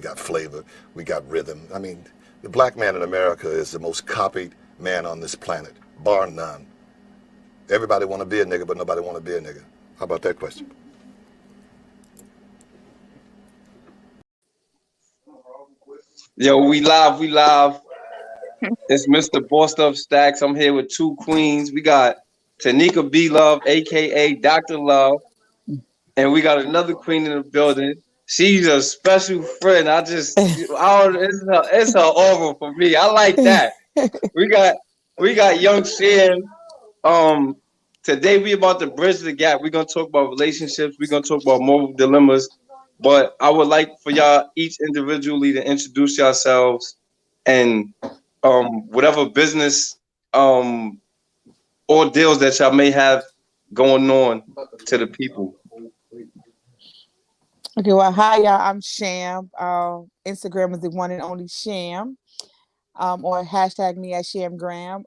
got flavor, we got rhythm. I mean, the black man in America is the most copied man on this planet, bar none. Everybody want to be a nigga, but nobody want to be a nigga. How about that question? Yo, we live. It's Mr. BossedUp Staxx. I'm here with two queens. We got Tanika B Love, aka Dr. Love, and we got another queen in the building. She's a special friend. It's her aura for me. I like that. We got young Shan. Today we about to bridge the gap. We're gonna talk about relationships. We're gonna talk about moral dilemmas. But I would like for y'all each individually to introduce yourselves and whatever business ordeals that y'all may have going on to the people. Okay, well, hi y'all. I'm Sham. Instagram is the one and only Sham. Or hashtag me at Shamgram.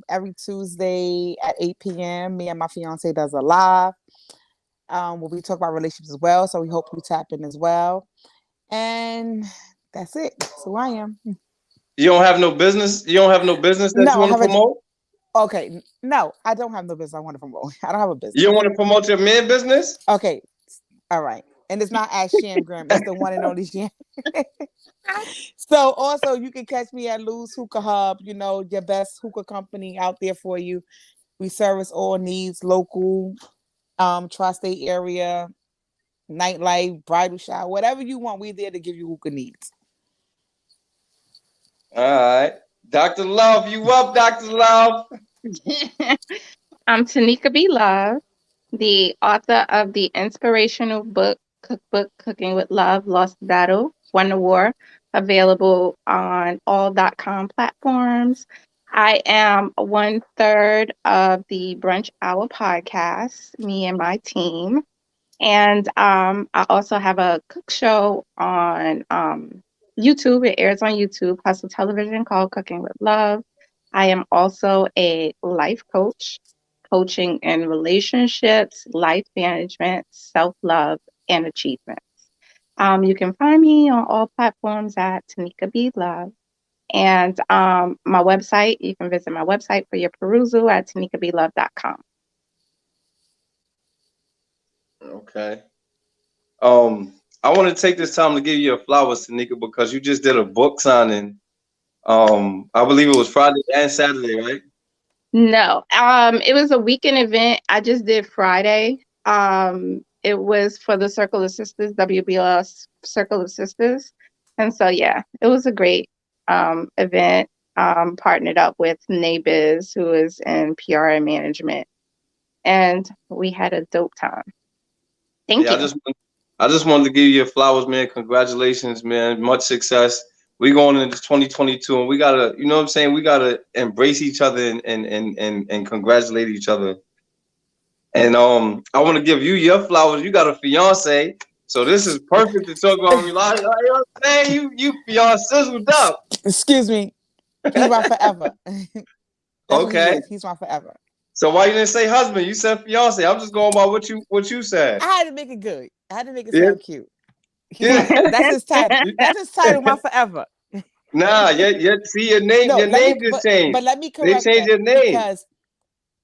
Every Tuesday at 8 p.m. me and my fiance does a live. Where we talk about relationships as well. So we hope you tap in as well. And that's it. That's who I am. You don't have no business? You don't have no business that you want to promote? Okay. No, I don't have no business I want to promote. I don't have a business. You don't want to promote your man business? Okay. All right. And it's not at Shamgram. It's the one and only Sham. So also you can catch me at Lou's Hookah Hub, your best hookah company out there for you. We service all needs, local, tri-state area, nightlife, bridal shower, whatever you want, we're there to give you hookah needs. All right. Dr. Love, you up, Dr. Love? I'm Tanika B Love, the author of the inspirational cookbook Cooking with Love, Lost the Battle, Won the War, available on all.com platforms. I am 1/3 of the Brunch Hour podcast, me and my team. And I also have a cook show on YouTube. It airs on YouTube, Hustle Television, called Cooking with Love. I am also a life coach, coaching in relationships, life management, self-love, and achievements. You can find me on all platforms at Tanika B Love. And my website, you can visit my website for your perusal at tanikablove.com. Okay. I want to take this time to give you your flowers, Tanika, because you just did a book signing. I believe it was Friday and Saturday, right? No, it was a weekend event. I just did Friday. It was for the Circle of Sisters, WBLS Circle of Sisters. And so, yeah, it was a great event. Partnered up with Neighbors, who is in PR and management. And we had a dope time. Thank you. I just wanted to give you your flowers, man. Congratulations, man. Much success. We going into 2022, and we gotta, you know what I'm saying? We gotta embrace each other and congratulate each other. And I want to give you your flowers. You got a fiance, so this is perfect to talk about. You know what I'm saying? You fiance sizzled up. Excuse me. He's my forever. Okay. He's my forever. So why you didn't say husband? You said fiance. I'm just going by what you said. I had to make it good. I had to make it sound cute. That's his title. That's his title, my forever. Nah, see your name. No, your name just changed. But let me correct They changed your name because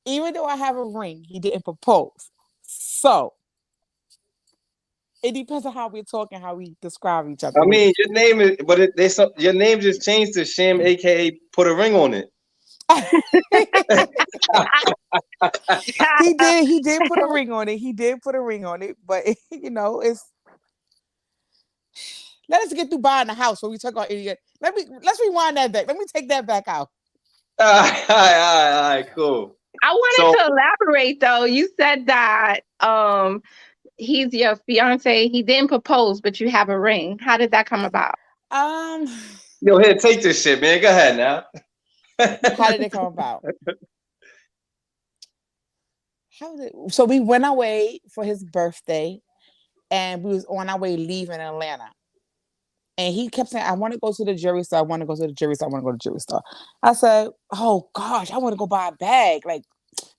even though I have a ring, he didn't propose. So it depends on how we're talking, how we describe each other. I mean, your name is, but your name just changed to Sham, aka put a ring on it. He did put a ring on it. But it's let us get through buying the house when we talk about idiot. Let's rewind that back. Let me take that back out. All right, cool. I wanted to elaborate though. You said that he's your fiance. He didn't propose, but you have a ring. How did that come about? Yo, here, take this shit, man. Go ahead now. How did it come about? So we went away for his birthday, and we was on our way leaving Atlanta. And he kept saying, I want to go to the jewelry store. I want to go to the jewelry store. I want to go to the jewelry store. I said, oh gosh, I want to go buy a bag. Like,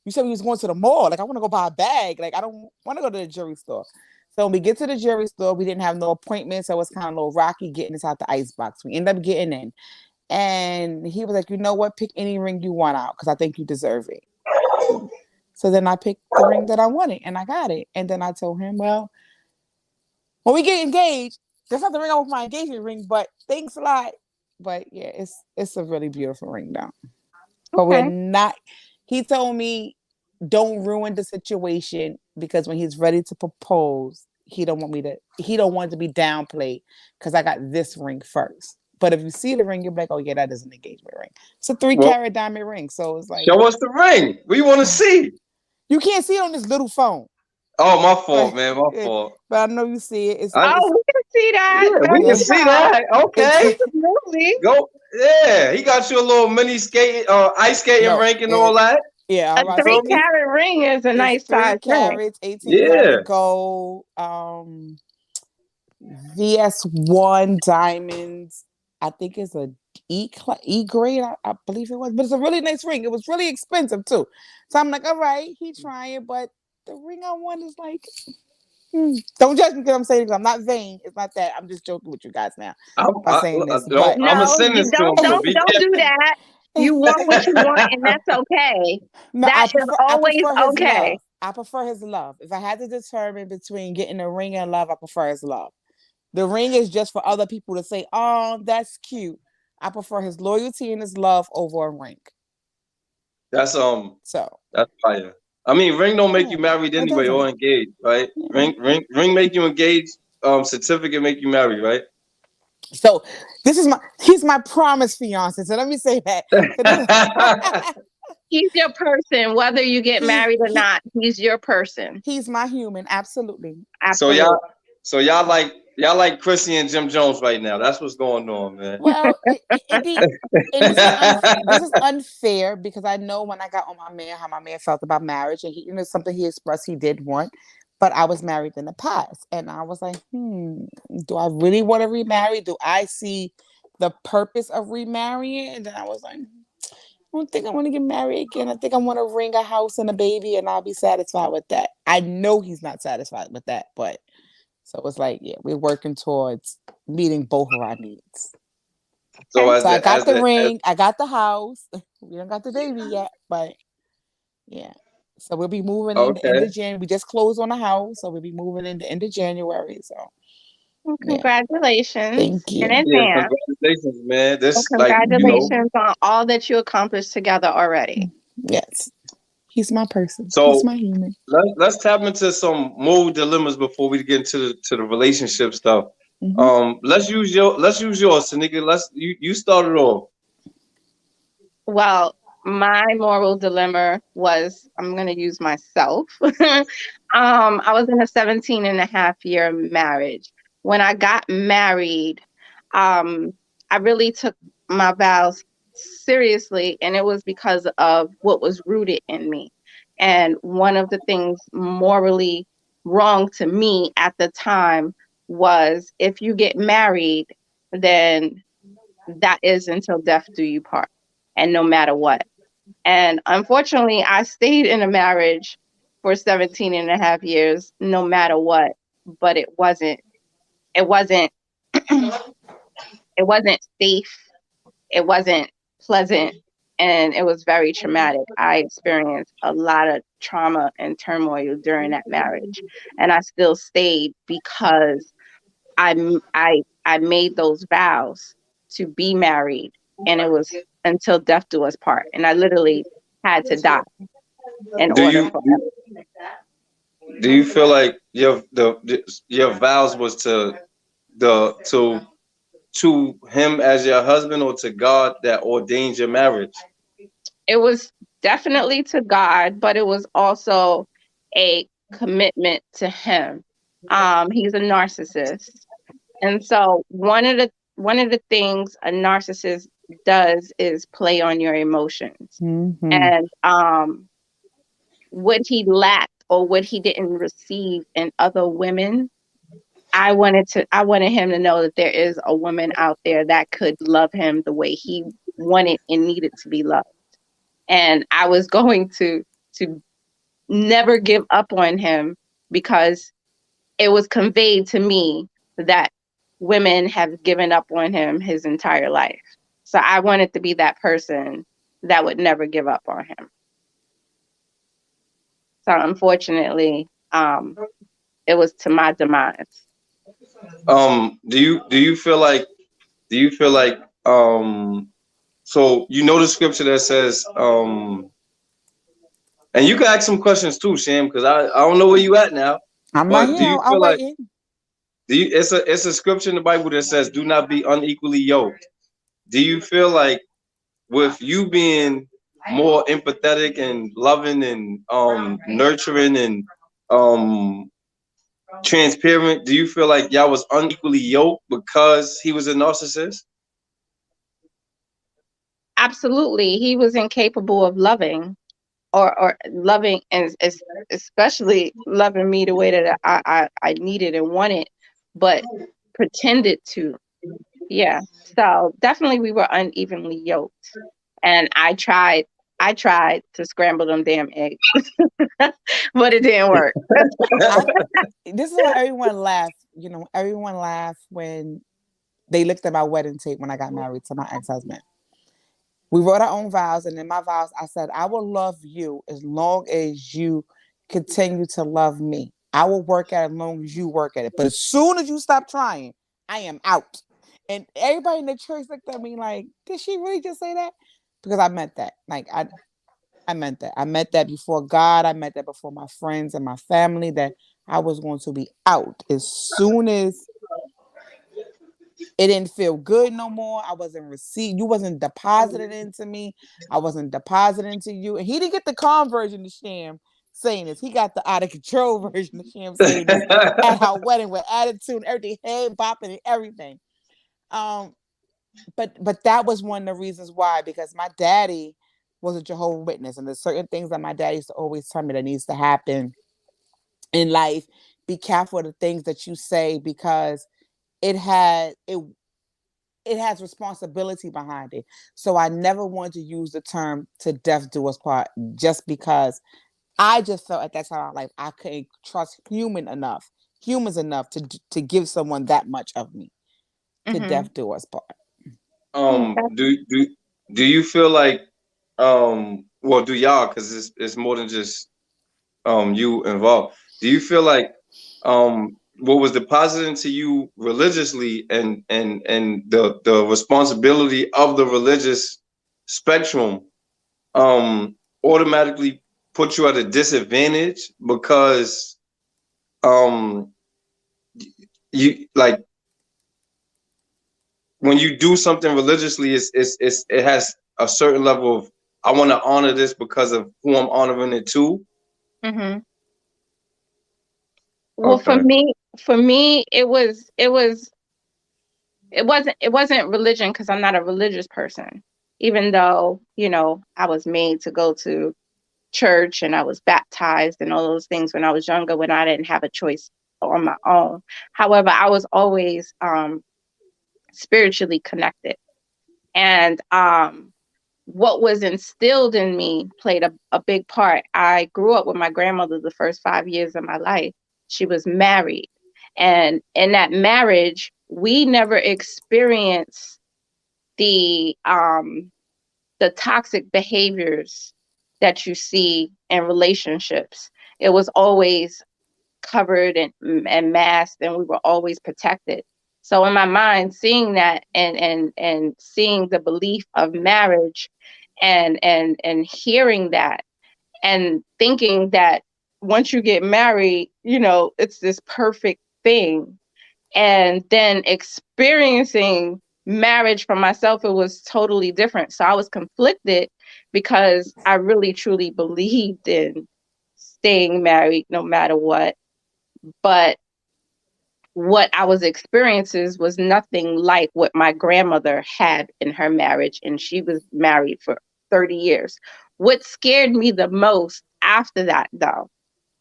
you said we was going to the mall. Like, I want to go buy a bag. Like, I don't want to go to the jewelry store. So when we get to the jewelry store, we didn't have no appointment, so it was kind of a little rocky getting inside the ice box. We ended up getting in, and he was like, "You know what? Pick any ring you want out because I think you deserve it." So then I picked the ring that I wanted, and I got it. And then I told him, "Well, when we get engaged, that's not the ring I want for my engagement ring, but thanks a lot." But yeah, it's a really beautiful ring now. But we're not. He told me, "Don't ruin the situation because when he's ready to propose, he don't want it to be downplayed because I got this ring first. But if you see the ring, you're like, oh yeah, that is an engagement ring. It's a 3-carat diamond ring, so it's like, show us the ring. We want to see. You can't see it on this little phone. Oh, my fault, man. My fault. But I know you see it. We can see that. Yeah, we can see that. Okay. Go. Yeah, he got you a little mini skate, ice skating rink and all that. Yeah, a 3-carat ring is a nice size. 3 carats, 18-karat gold, VS1 diamonds. I think it's a E grade, I believe it was, but it's a really nice ring. It was really expensive too. So I'm like, all right, he's trying, but the ring I want is like, don't judge me because I'm saying I'm not vain. It's not that. I'm just joking with you guys now by saying this. I'm gonna send this to him. Don't do that. You want what you want, and that's okay. No, that is always okay. I prefer his love. If I had to determine between getting a ring and love, I prefer his love. The ring is just for other people to say, "Oh, that's cute." I prefer his loyalty and his love over a ring. That's fire. I mean, ring don't make you married anyway or engaged, right? Yeah. Ring make you engaged. Certificate make you married, right? So he's my promised fiance. So let me say that. He's your person, whether you get married or not. He's your person. He's my human, absolutely. So y'all like Chrissy and Jim Jones right now. That's what's going on, man. Well, this is unfair because I know when I got on my man how my man felt about marriage, and something he expressed he did want. But I was married in the past, and I was like, do I really want to remarry? Do I see the purpose of remarrying? And then I was like, I don't think I want to get married again. I think I want to ring a house and a baby, and I'll be satisfied with that. I know he's not satisfied with that, but so it's like, yeah, we're working towards meeting both of our needs. So I got the ring, I got the house. We don't got the baby yet, but yeah. So we'll be moving in the end of January. We just closed on a house, so we'll be moving in the end of January. So well, congratulations. Thank you. In advance. Congratulations, man. Congratulations on all that you accomplished together already. Yes. He's my person. So he's my human. Let's tap into some more dilemmas before we get to the relationship stuff. Mm-hmm. Let's use yours, Tanika. You started off. Well, my moral dilemma was, I'm going to use myself. I was in a 17-and-a-half-year marriage. When I got married, I really took my vows seriously, and it was because of what was rooted in me. And one of the things morally wrong to me at the time was, if you get married, then that is until death do you part, and no matter what. And unfortunately, I stayed in a marriage for 17-and-a-half years, no matter what, but it wasn't it wasn't safe, it wasn't pleasant, and it was very traumatic. I experienced a lot of trauma and turmoil during that marriage, and I still stayed because I made those vows to be married, and it was until death do us part, and I literally had to die in order for that. Do you feel like your vows was to him as your husband, or to God that ordained your marriage? It was definitely to God, but it was also a commitment to him. He's a narcissist, and so one of the things a narcissist does is play on your emotions. Mm-hmm. And what he lacked or what he didn't receive in other women, I wanted him to know that there is a woman out there that could love him the way he wanted and needed to be loved. And I was going to never give up on him, because it was conveyed to me that women have given up on him his entire life. So I wanted to be that person that would never give up on him. So unfortunately, it was to my demise. Do you feel like so you know the scripture that says and you can ask some questions too, Sham, because I don't know where you at now. I'm right But do here. you I'll feel like wait. it's a scripture in the Bible that says, "Do not be unequally yoked." Do you feel like with you being more empathetic and loving and nurturing and transparent, do you feel like y'all was unequally yoked because he was a narcissist? Absolutely, he was incapable of loving, or loving, and especially loving me the way that I needed and wanted, but pretended to. Yeah. So definitely we were unevenly yoked. And I tried to scramble them damn eggs, but it didn't work. This is why everyone laughed. You know, everyone laughed when they looked at my wedding tape when I got married to my ex-husband. We wrote our own vows, and in my vows, I said, I will love you as long as you continue to love me. I will work at it as long as you work at it. But as soon as you stop trying, I am out. And everybody in the church looked at me like, did she really just say that? Because I meant that. Like, I meant that. I meant that before God. I meant that before my friends and my family, that I was going to be out as soon as it didn't feel good no more. I wasn't received. You wasn't deposited into me. I wasn't deposited into you. And he didn't get the calm version of Sham saying this. He got the out of control version of Sham saying this at our wedding with attitude and everything, head bopping and everything. But that was one of the reasons why, because my daddy was a Jehovah's Witness, and there's certain things that my daddy used to always tell me that needs to happen in life. Be careful of the things that you say, because it has responsibility behind it. So I never wanted to use the term "to death do us part," just because I just felt at that time in life I couldn't trust humans enough to give someone that much of me. To death do us part. Do you feel like well, do y'all, because it's more than just you involved. Do you feel like what was deposited into you religiously and the responsibility of the religious spectrum automatically put you at a disadvantage because you like when you do something religiously, it has a certain level of, I want to honor this because of who I'm honoring it to. Mm-hmm. Well, Okay. for me, it wasn't religion, because I'm not a religious person. Even though, I was made to go to church and I was baptized and all those things when I was younger, when I didn't have a choice on my own. However, I was always spiritually connected. And what was instilled in me played a big part. I grew up with my grandmother the first 5 years of my life. She was married. And in that marriage, we never experienced the toxic behaviors that you see in relationships. It was always covered and masked, and we were always protected. So in my mind, seeing that and seeing the belief of marriage and hearing that and thinking that once you get married, it's this perfect thing. And then experiencing marriage for myself, it was totally different. So I was conflicted because I really truly believed in staying married no matter what. But what I was experiencing was nothing like what my grandmother had in her marriage, and she was married for 30 years. What scared me the most after that, though,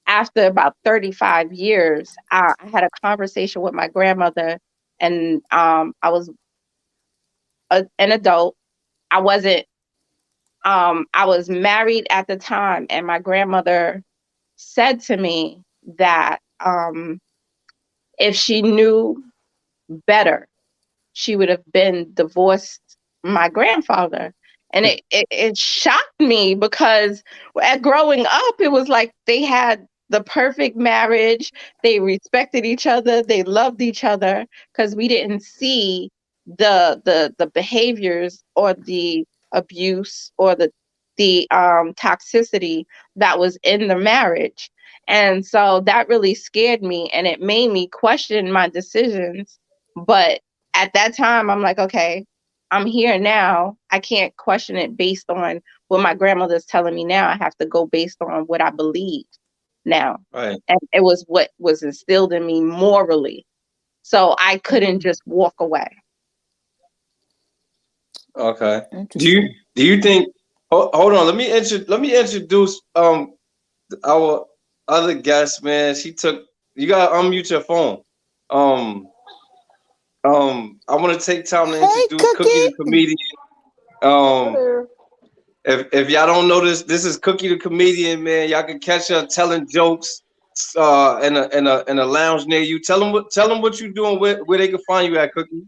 after about 35 years, I had a conversation with my grandmother, and I was an adult. I wasn't, I was married at the time, and my grandmother said to me that if she knew better, she would have been divorced my grandfather. And it shocked me because growing up, it was like they had the perfect marriage. They respected each other. They loved each other because we didn't see the behaviors or the abuse or the toxicity that was in the marriage. And so that really scared me, and it made me question my decisions. But at that time, I'm like, okay, I'm here now. I can't question it based on what my grandmother's telling me now. I have to go based on what I believe now. Right. And it was what was instilled in me morally. So I couldn't just walk away. Okay. Do you think? Hold on. Let me introduce our other guest, man. You gotta unmute your phone. I want to take time to introduce Cookie the comedian. If y'all don't know this is Cookie the comedian, man. Y'all can catch her telling jokes in a lounge near you. Tell them what you're doing, where they can find you at, Cookie.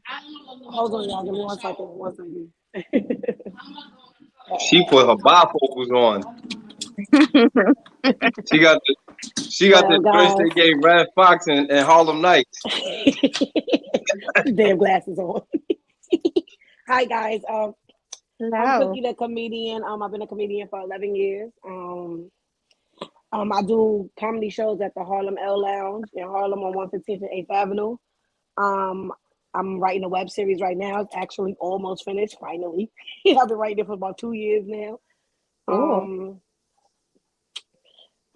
Hold on, y'all. Give me 1 second. 1 second. She put her bifocals on. She got the dress they gave Red Fox and Harlem Nights. Damn glasses on. Hi guys. Hello. I'm Cookie the comedian. I've been a comedian for 11 years. I do comedy shows at the Harlem L Lounge in Harlem on 115th and 8th Avenue. I'm writing a web series right now. It's actually almost finished, finally. I've been writing it for about 2 years now. I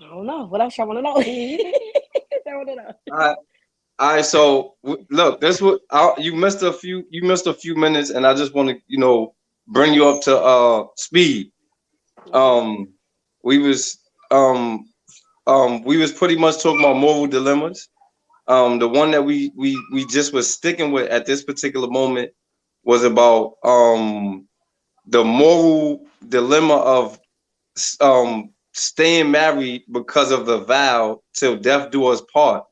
don't know. What else y'all want to know? All right. So look, that's what you missed a few minutes, and I just want to bring you up to speed. We was pretty much talking about moral dilemmas. The one that we just was sticking with at this particular moment was about the moral dilemma of staying married because of the vow till death do us part,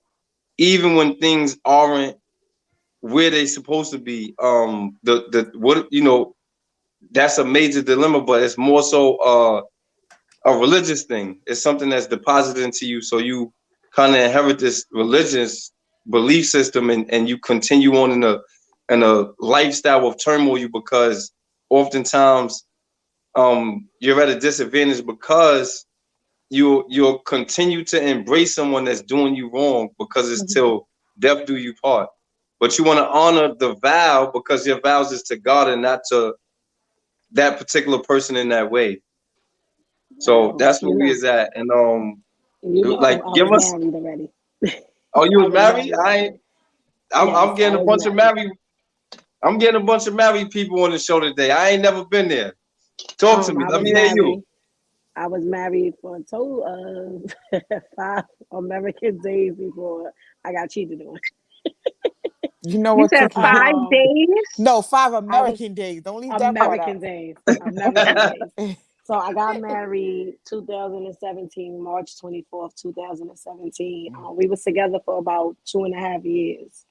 even when things aren't where they supposed to be. That's a major dilemma, but it's more so a religious thing. It's something that's deposited into you, so you kind of inherit this religious belief system, and you continue on in a lifestyle of turmoil because oftentimes you're at a disadvantage because you'll continue to embrace someone that's doing you wrong because it's till death do you part. But you want to honor the vow because your vows is to God and not to that particular person in that way. So that's where we is at. And give us. Married already. Oh, you was married? I'm getting a bunch of married. I'm getting a bunch of married people on the show today. I ain't never been there. Talk to me. Let me hear you. I was married for a total of 5 American days before I got cheated on. You know what? You said 5 days? No, 5 American days. Don't leave that part out. American days. So I got married 2017, March 24th, 2017. We was together for about 2.5 years.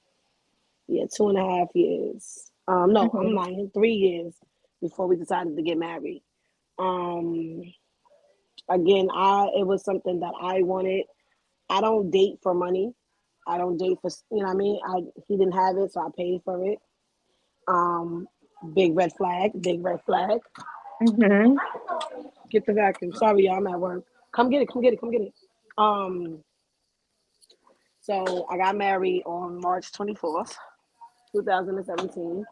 Yeah, 2.5 years. I'm lying, 3 years before we decided to get married. Again, it was something that I wanted. I don't date for money. I don't date for, you know what I mean? He didn't have it, so I paid for it. Big red flag. Mm-hmm. Get the vacuum. Sorry, y'all, I'm at work. Come get it. So I got married on March 24th, 2017,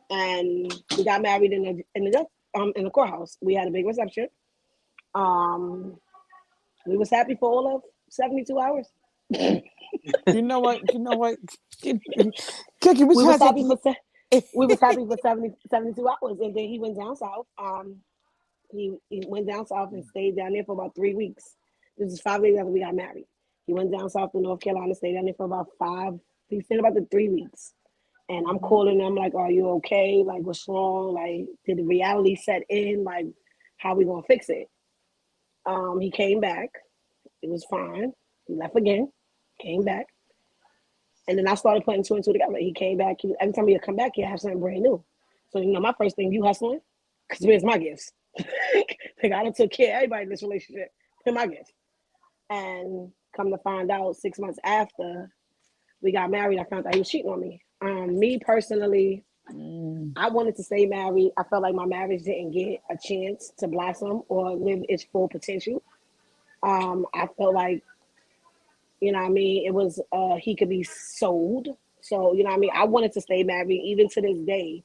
and we got married in the courthouse. We had a big reception. We was happy for all of 72 hours. You know what? Cookie, we was happy for 72 hours, and then he went down south. He went down south and stayed down there for about 3 weeks. This is 5 days after we got married. He went down south to North Carolina, stayed down there for about 3 weeks. And I'm calling him like, "Are you okay? Like, what's wrong? Like, did the reality set in? Like, how we gonna fix it?" He came back. It was fine. He left again. Came back. And then I started putting two and two together. He came back. Every time he'd come back, he'd have something brand new. So, my first thing, you hustling? Because where's my gifts? Like, I done took care of everybody in this relationship. Where's my gifts? And come to find out 6 months after we got married, I found out he was cheating on me. Me personally, I wanted to stay married. I felt like my marriage didn't get a chance to blossom or live its full potential. I felt like, it was, he could be sold. So, I wanted to stay married. Even to this day,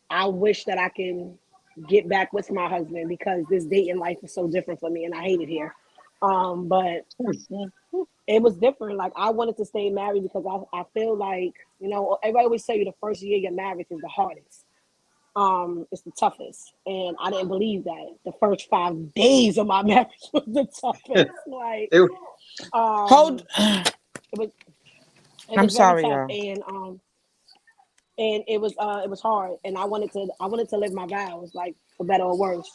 I wish that I can get back with my husband because this dating life is so different for me and I hate it here. But it was different. Like, I wanted to stay married because I feel like, everybody always tell you the first year of your marriage is the hardest. It's the toughest. And I didn't believe that. The first 5 days of my marriage was the toughest. Like, I'm sorry, y'all. y'all. And it was hard. And I wanted to live my vows, like, for better or worse,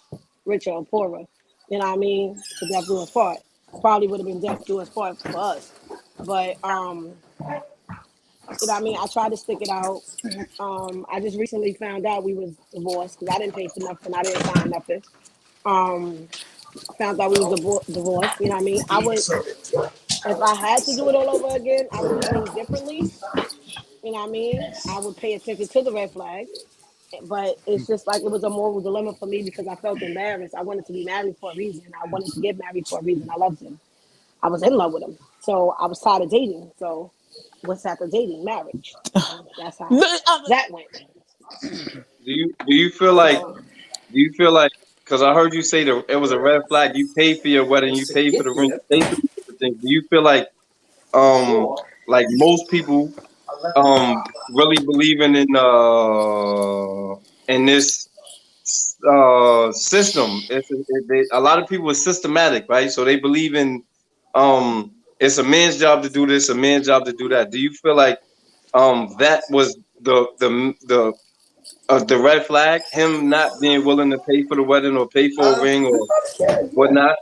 richer or poorer. You know what I mean? To death do us part. Probably would have been death do us part for us. But I tried to stick it out. I just recently found out we was divorced because I didn't pay for nothing. I didn't sign nothing. Found out we was divorced. You know what I mean? I would, if I had to do it all over again, I would do things differently. You know what I mean? I would pay attention to the red flags. But it's just like it was a moral dilemma for me because I felt embarrassed. I wanted to be married for a reason. I wanted to get married for a reason. I loved him. I was in love with him. So I was tired of dating. So what's after dating? Marriage. That's how that went. Do you feel like because I heard you say that it was a red flag, you paid for your wedding, you paid for the ring, you paid for everything. Do you feel like most people really believing in this system? A lot of people are systematic, right? So they believe in it's a man's job to do this, a man's job to do that. Do you feel like that was the red flag, him not being willing to pay for the wedding or pay for a ring or whatnot?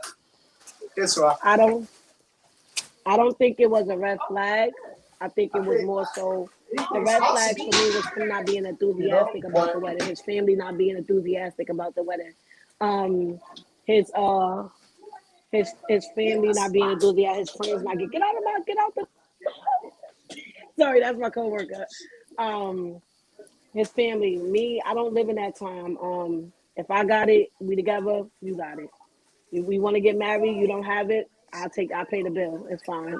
I don't think it was a red flag. I think it was more so the red flag for me was him not being enthusiastic about the wedding, his family not being enthusiastic about the wedding, his family not being enthusiastic, his friends not get out the sorry, that's my coworker. His family, me, I don't live in that time. If I got it, we together, you got it. If we want to get married, you don't have it, I'll pay the bill. It's fine.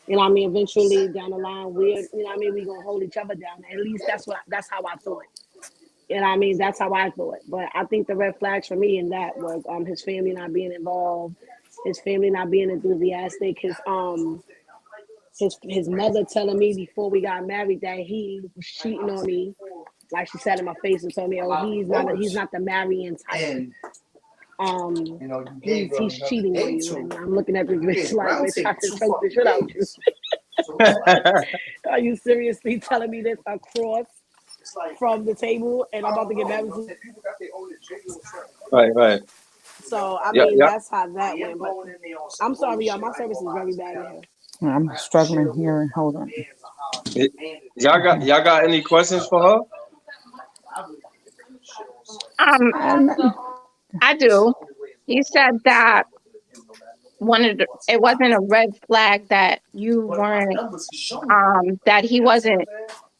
You know what I mean? Eventually down the line, we're gonna hold each other down. At least that's how I thought. You know what I mean? That's how I thought. But I think the red flags for me in that was his family not being involved, his family not being enthusiastic, his mother telling me before we got married that he was cheating on me. Like she said in my face and told me, "Oh, he's not the marrying type. He's cheating on you." And I'm looking at this bitch like, "Bitch, I can choke the shit out you." Are you seriously telling me this across from the table and I'm about to get married to? Right. So I mean, that's how that went. But I'm sorry, y'all. My service is very bad in here. I'm struggling here. Hold on. Y'all got any questions for her? I do. You said that it wasn't a red flag that you weren't that he wasn't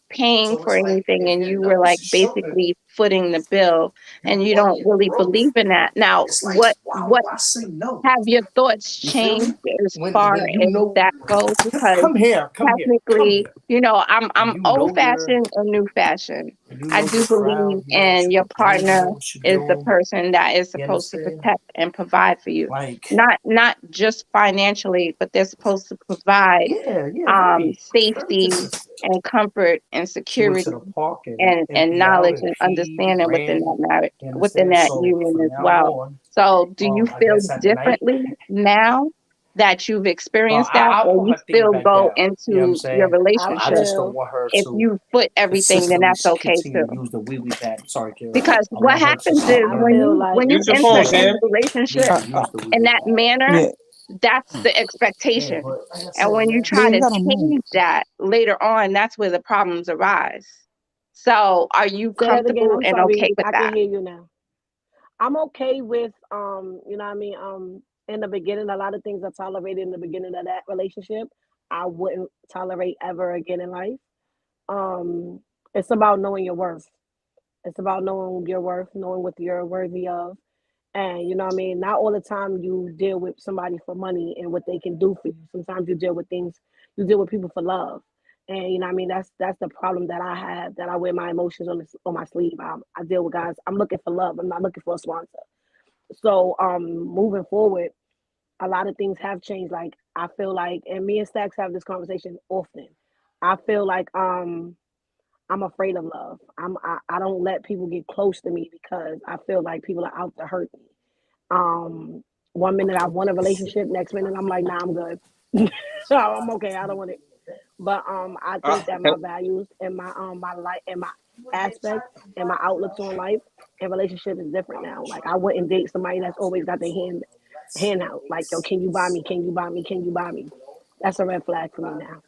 paying for anything and you were like basically footing the bill, and you don't really believe in that. Now, what have your thoughts changed as far as that goes? Because technically, I'm old fashioned and new fashioned. I do believe in your partner is the person that is supposed to protect and provide for you. Not just financially, but they're supposed to provide safety and comfort and security and knowledge and understanding within that marriage, within that union as well. So do you feel differently now that you've experienced that, or you still go into your relationship if you put everything, then that's okay too? Because what happens is when you enter into a relationship in that manner, that's the expectation. And when you try to change that later on, that's where the problems arise. So are you comfortable and okay with that? I can hear you now. I'm okay with you know what I mean, in the beginning, a lot of things are tolerated in the beginning of that relationship. I wouldn't tolerate ever again in life. It's about knowing your worth. It's about knowing your worth, knowing what you're worthy of. And you know what I mean? Not all the time you deal with somebody for money and what they can do for you. Sometimes you deal with people for love. And you know what I mean? That's the problem that I have, that I wear my emotions on my sleeve. I deal with guys. I'm looking for love. I'm not looking for a sponsor. So moving forward, a lot of things have changed. Like I feel like, and me and Staxx have this conversation often. I feel like I'm afraid of love. I don't let people get close to me because I feel like people are out to hurt me. 1 minute I want a relationship, next minute I'm like, nah, I'm good. So I'm okay. I don't want it. But I think that my values and my life and my aspects and my outlooks on life and relationship is different now. Like I wouldn't date somebody that's always got their hand out. Like, yo, can you buy me? Can you buy me? Can you buy me? That's a red flag for me now.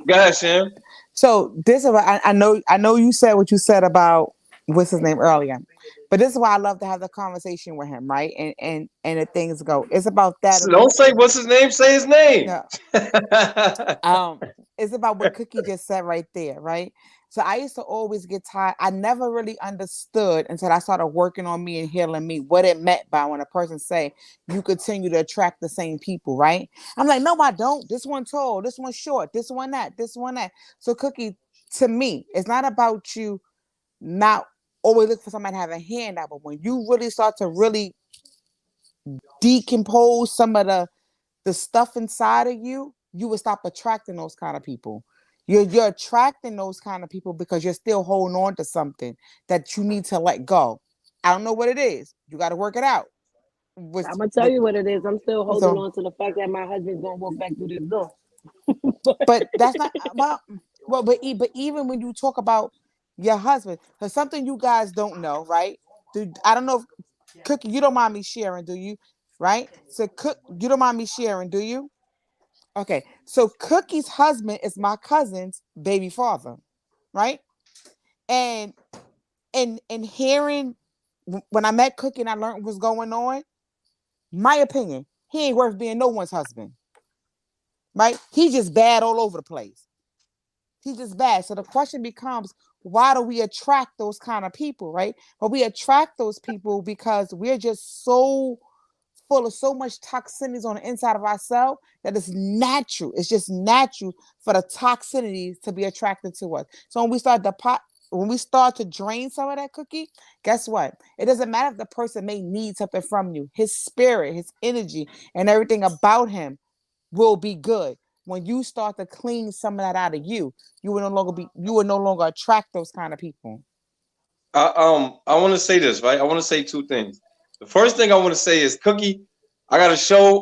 Go ahead, Sam. So this is what I know you said what you said about what's his name earlier, but this is why I love to have the conversation with him, right? And the things go. It's about that. So don't say what's his name. Say his name. No. It's about what Cookie just said right there, right? So I used to always get tired. I never really understood until I started working on me and healing me what it meant by when a person say you continue to attract the same people, right? I'm like, no, I don't. This one tall, this one short, this one that, this one that. So Cookie, to me, it's not about you not always look for somebody to have a hand out, but when you really start to really decompose some of the stuff inside of you, you will stop attracting those kind of people. You're attracting those kind of people because you're still holding on to something that you need to let go. I don't know what it is. You got to work it out. I'm gonna tell you what it is. I'm still holding on to the fact that my husband's gonna walk back through this door. But that's not but even when you talk about your husband, there's something you guys don't know, right? I don't know if Cookie, you don't mind me sharing, do you? Right? So you don't mind me sharing, do you? Okay, so Cookie's husband is my cousin's baby father, right? And hearing when I met Cookie and I learned what's going on, my opinion, he ain't worth being no one's husband, right? He's just bad all over the place. He's just bad. So the question becomes, why do we attract those kind of people, right? But we attract those people because we're just so full of so much toxicities on the inside of ourselves that it's natural. It's just natural for the toxicities to be attracted to us. So when we start to drain some of that Cookie, guess what? It doesn't matter if the person may need something from you. His spirit, his energy, and everything about him will be good. When you start to clean some of that out of you, you will no longer attract those kind of people. I want to say this, right? I want to say two things. The first thing I want to say is, Cookie, I got a show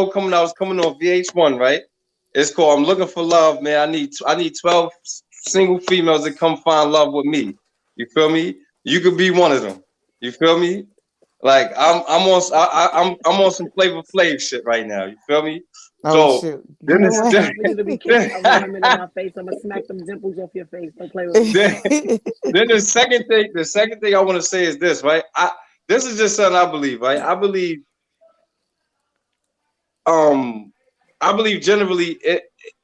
coming out. It's coming on VH1, right? It's called I'm Looking for Love, man. I need 12 single females to come find love with me. You feel me? You could be one of them. You feel me? Like I'm on some Flavor Flav shit right now. You feel me? Oh, so shoot. Then I'm gonna be kissing a woman in my face. I'm gonna smack them dimples off your face. Don't play with me. Then the second thing I want to say is this, right? This is just something I believe, right? I believe generally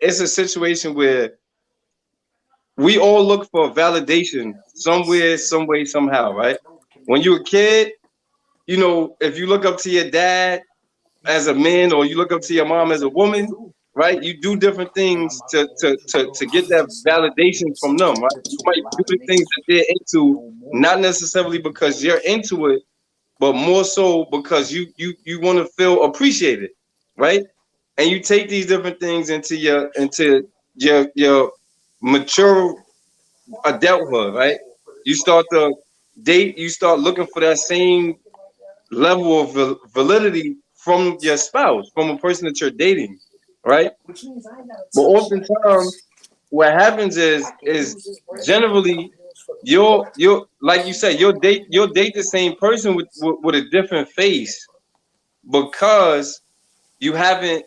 it's a situation where we all look for validation somewhere, some way, somehow, right? When you're a kid, you know, if you look up to your dad as a man or you look up to your mom as a woman, right? You do different things to get that validation from them, right? You might do the things that they're into, not necessarily because you're into it, but more so because you want to feel appreciated, right? And you take these different things into your mature adulthood, right? You start to date, you start looking for that same level of validity from your spouse, from a person that you're dating, right? But oftentimes, what happens is generally you're like you said, you'll date the same person with a different face because you haven't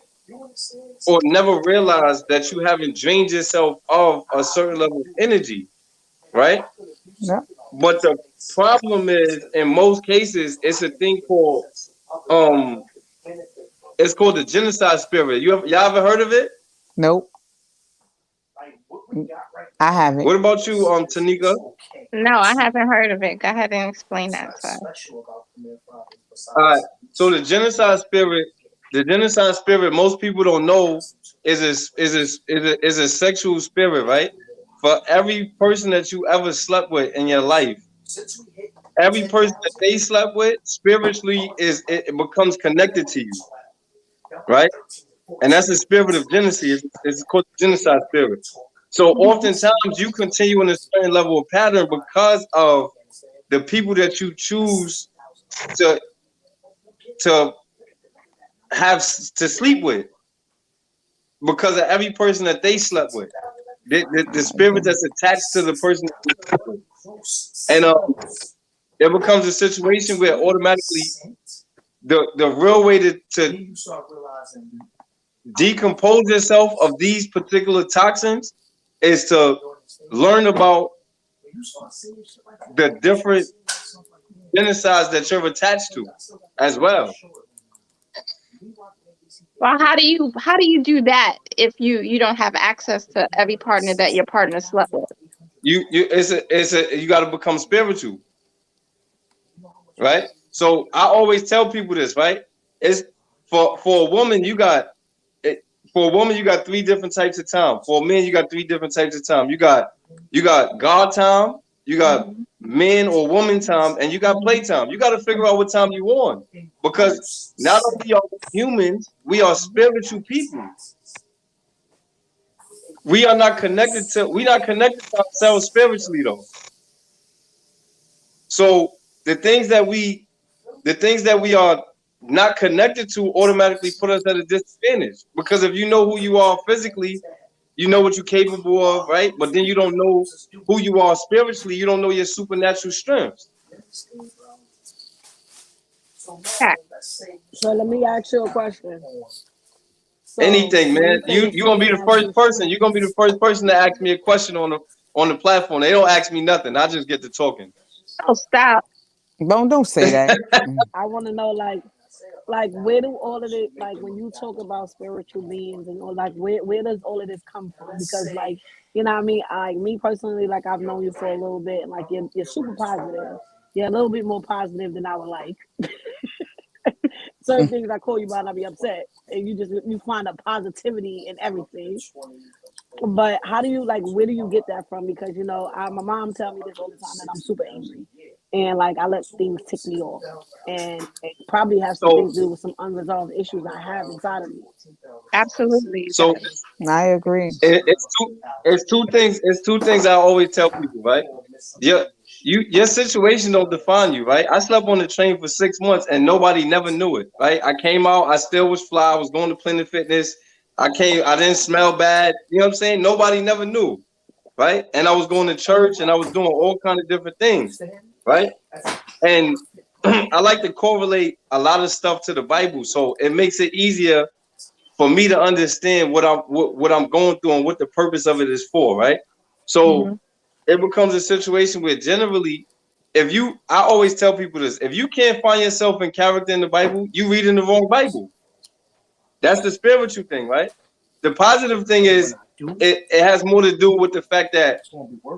or never realized that you haven't drained yourself of a certain level of energy, right? Yeah. But the problem is, in most cases, it's a thing called it's called the genocide spirit. Y'all ever heard of it? Nope. I haven't. What about you, Tanika? No, I haven't heard of it. Go ahead and explain that to us. All right. So the genocide spirit, most people don't know is a sexual spirit, right? For every person that you ever slept with in your life, every person that they slept with spiritually it becomes connected to you, right? And that's the spirit of genocide. It's called the genocide spirit. So oftentimes you continue in a certain level of pattern because of the people that you choose to have to sleep with, because of every person that they slept with, the spirit that's attached to the person that you slept with. And it becomes a situation where automatically the real way to decompose yourself of these particular toxins is to learn about the different genocides that you're attached to as well. Well, how do you do that if you don't have access to every partner that your partner slept with? You got to become spiritual, right? So I always tell people this, right? It's for a woman you got three different types of time. For men, you got three different types of time. You got God time, you got man or woman time, and you got playtime. You got to figure out what time you want, because not only are we humans, we are spiritual people. We're not connected to ourselves spiritually though. So the things that we are not connected to automatically put us at a disadvantage, because if you know who you are physically, you know what you're capable of, right? But then you don't know who you are spiritually. You don't know your supernatural strengths. So let me ask you a question. So, anything, man. You gonna be the first person. You're gonna be the first person to ask me a question on the platform. They don't ask me nothing. I just get to talking. Oh, stop! Don't say that. I want to know, like where do all of it, like when you talk about spiritual beings and all, like where does all of this come from? Because like, you know what I mean, me personally, like I've known you for a little bit, and like you're super positive. You're a little bit more positive than I would like. Certain things I call you about, I'll be upset, and you find a positivity in everything. But how do you, like, where do you get that from? Because my mom tell me this all the time, that I'm super angry, and like I let things tick me off, and it probably has something to do with some unresolved issues I have inside of me. Absolutely. So I agree. It's two things. It's two things I always tell people, right? Your situation don't define you, right? I slept on the train for 6 months and nobody never knew it, right? I came out, I still was fly. I was going to Planet Fitness. I didn't smell bad. You know what I'm saying? Nobody never knew, right? And I was going to church and I was doing all kind of different things, right? And I like to correlate a lot of stuff to the Bible, so it makes it easier for me to understand what I'm going through and what the purpose of it is for, right? So it becomes a situation where generally, I always tell people this: if you can't find yourself in character in the Bible, you reading the wrong Bible. That's the spiritual thing, right? The positive thing is it has more to do with the fact that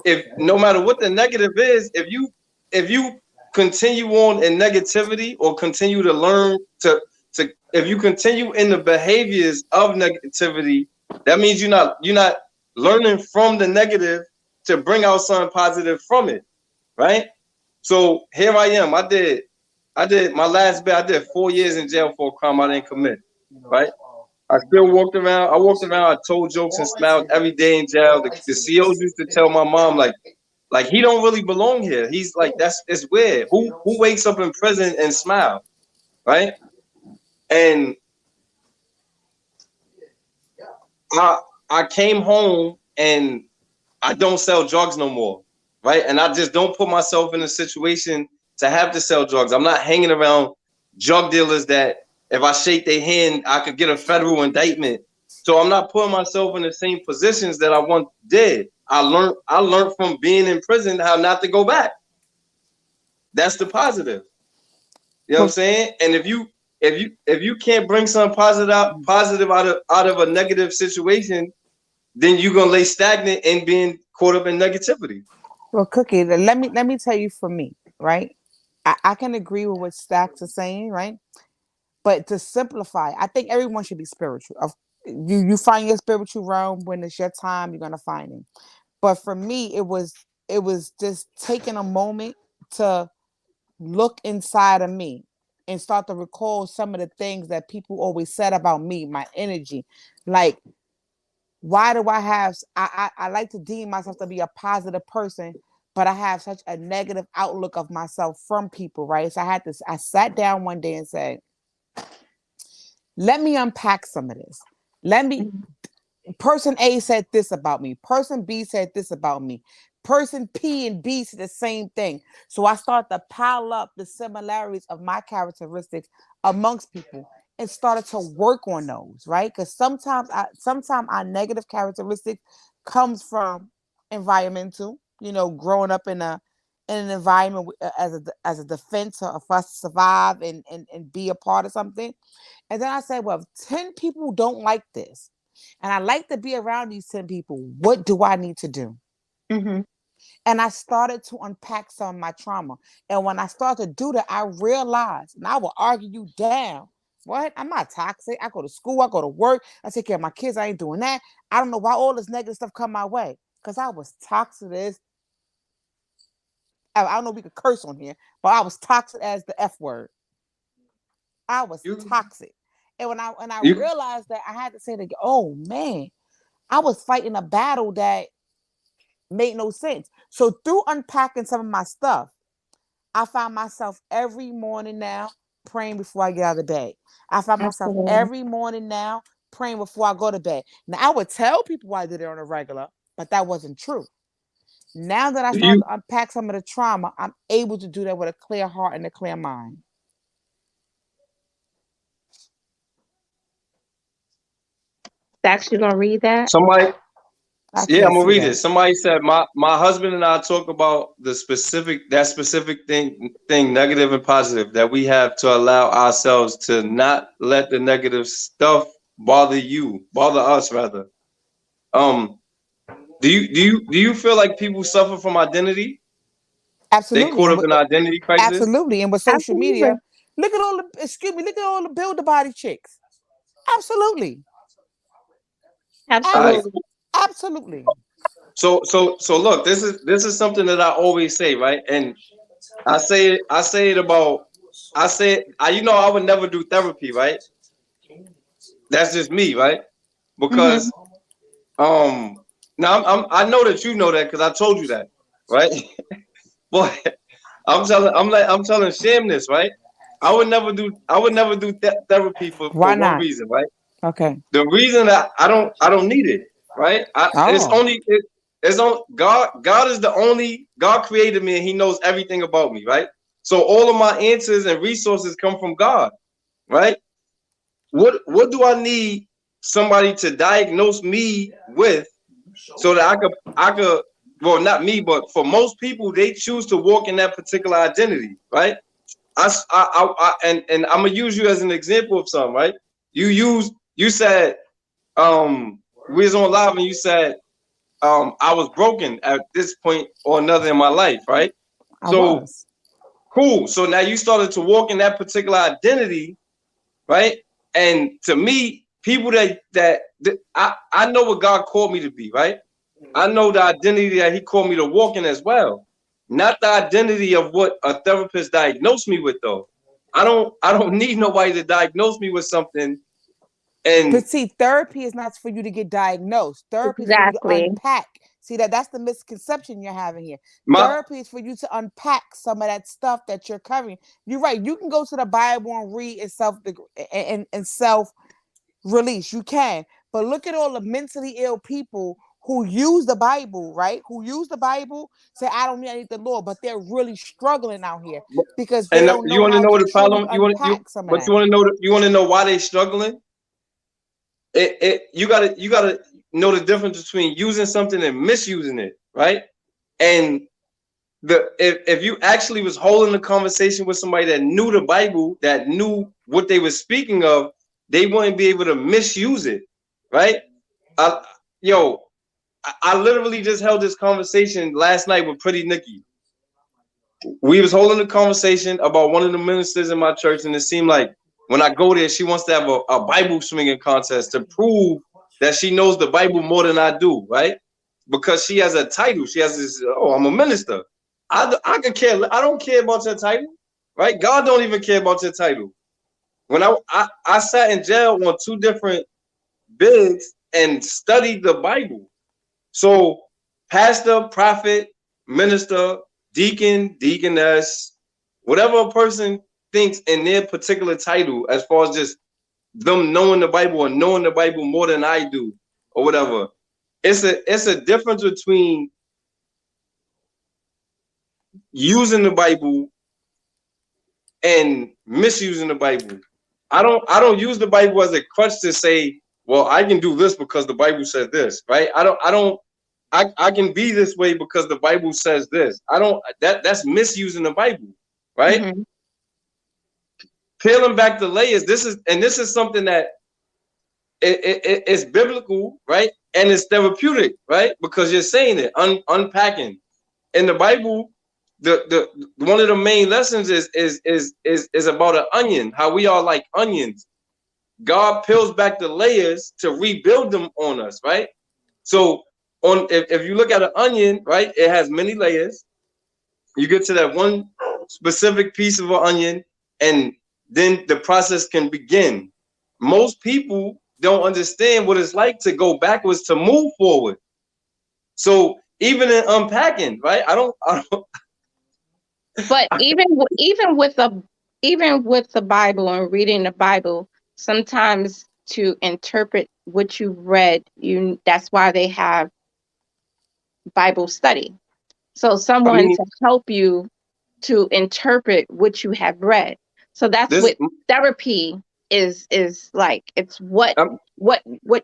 if no matter what the negative is, if you continue on in negativity or continue to learn to if you continue in the behaviors of negativity, that means you're not learning from the negative to bring out something positive from it, right? So here I am. I did my last bit. I did 4 years in jail for a crime I didn't commit, right? I still walked around. I told jokes and smiled every day in jail. The COs used to tell my mom, like he don't really belong here. He's like, it's weird. Who wakes up in prison and smile, right? And I came home and I don't sell drugs no more, right? And I just don't put myself in a situation to have to sell drugs. I'm not hanging around drug dealers that if I shake their hand, I could get a federal indictment. So I'm not putting myself in the same positions that I once did. I learned from being in prison how not to go back. That's the positive. You know what I'm saying? And if you can't bring something positive out of a negative situation, then you're gonna lay stagnant and being caught up in negativity. Well, Cookie, let me tell you for me, right? I can agree with what Staxx is saying, right? But to simplify, I think everyone should be spiritual. You find your spiritual realm when it's your time, you're gonna find it. But for me, it was just taking a moment to look inside of me and start to recall some of the things that people always said about me, my energy. Like, why do I like to deem myself to be a positive person, but I have such a negative outlook of myself from people, right? So I sat down one day and said, let me unpack some of this. Person A said this about me. Person B said this about me. Person P and B said the same thing. So I started to pile up the similarities of my characteristics amongst people and started to work on those, right? Because sometimes our negative characteristics comes from environmental, growing up in an environment as a defense for us to survive and be a part of something. And then I said, well, if 10 people don't like this, and I like to be around these 10 people, what do I need to do? Mm-hmm. And I started to unpack some of my trauma. And when I started to do that, I realized, and I will argue you down. What? I'm not toxic. I go to school. I go to work. I take care of my kids. I ain't doing that. I don't know why all this negative stuff come my way. Because I was toxic as... I don't know if we could curse on here, but I was toxic as the F word. I was toxic. And when I realized that, I had to say that, oh man, I was fighting a battle that made no sense. So through unpacking some of my stuff, I found myself every morning now praying before I get out of bed. I found myself every morning now praying before I go to bed. Now, I would tell people I did it on a regular, but that wasn't true. Now that I started to unpack some of the trauma, I'm able to do that with a clear heart and a clear mind. Staxx, you gonna read that? Somebody, yeah, I'm gonna read it. Somebody said my husband and I talk about that specific thing, negative and positive, that we have to allow ourselves to not let the negative stuff bother us rather. Do you feel like people suffer from identity? Absolutely. They caught up in identity crisis? Absolutely. And with social media, look at all the build the body chicks. Absolutely. Absolutely. So look, this is something that I always say, right? And I say it about, I would never do therapy, right? That's just me, right? Because now I know that you know that because I told you that, right? But I'm telling Sham this, right? I would never do therapy for one reason, right? Okay. The reason that I don't need it, right? It's only God is the only, God created me and he knows everything about me, right? So all of my answers and resources come from God, right? What do I need somebody to diagnose me with so that I could, well, not me, but for most people, they choose to walk in that particular identity, right? And I'm gonna use you as an example of something, right? You said we was on live and you said I was broken at this point or another in my life, right? Cool. So now you started to walk in that particular identity, right? And to me, people that I know what God called me to be, right? I know the identity that he called me to walk in as well. Not the identity of what a therapist diagnosed me with, though. I don't need nobody to diagnose me with something. But see, therapy is not for you to get diagnosed. Therapy is for you to unpack. See, that's the misconception you're having here. Therapy is for you to unpack some of that stuff that you're covering. You're right. You can go to the Bible and read and self release. You can, but look at all the mentally ill people who use the Bible, right? Who use the Bible, say, I don't need the Lord, but they're really struggling out here because they don't you know want to how know to the truly problem? unpack some of that. You want to know why they struggling? You gotta know the difference between using something and misusing it, right? And if you actually was holding a conversation with somebody that knew the Bible, that knew what they were speaking of, they wouldn't be able to misuse it, right? I literally just held this conversation last night with Pretty Nikki. We was holding a conversation about one of the ministers in my church, and it seemed like when I go there, she wants to have a Bible swinging contest to prove that she knows the Bible more than I do, right? Because she has a title. She has this, I'm a minister. I could care. I don't care about your title, right? God don't even care about your title. When I sat in jail on 2 different bids and studied the Bible. So pastor, prophet, minister, deacon, deaconess, whatever a person thinks in their particular title, as far as just them knowing the Bible or knowing the Bible more than I do or whatever. It's a difference between using the Bible and misusing the Bible. I don't use the Bible as a crutch to say, well, I can do this because the Bible says this, right? I can be this way because the Bible says this. That's misusing the Bible, right? Mm-hmm. Peeling back the layers. This is something that it's biblical, right? And it's therapeutic, right? Because you're saying it, unpacking. In the Bible, the one of the main lessons is about an onion, how we are like onions. God peels back the layers to rebuild them on us, right? So if you look at an onion, right, it has many layers. You get to that one specific piece of an onion, and then the process can begin. Most people don't understand what it's like to go backwards to move forward. So even in unpacking, right? I don't. But even with the Bible and reading the Bible, sometimes to interpret what you've read, that's why they have Bible study. So someone to help you to interpret what you have read. So that's what therapy is like. It's what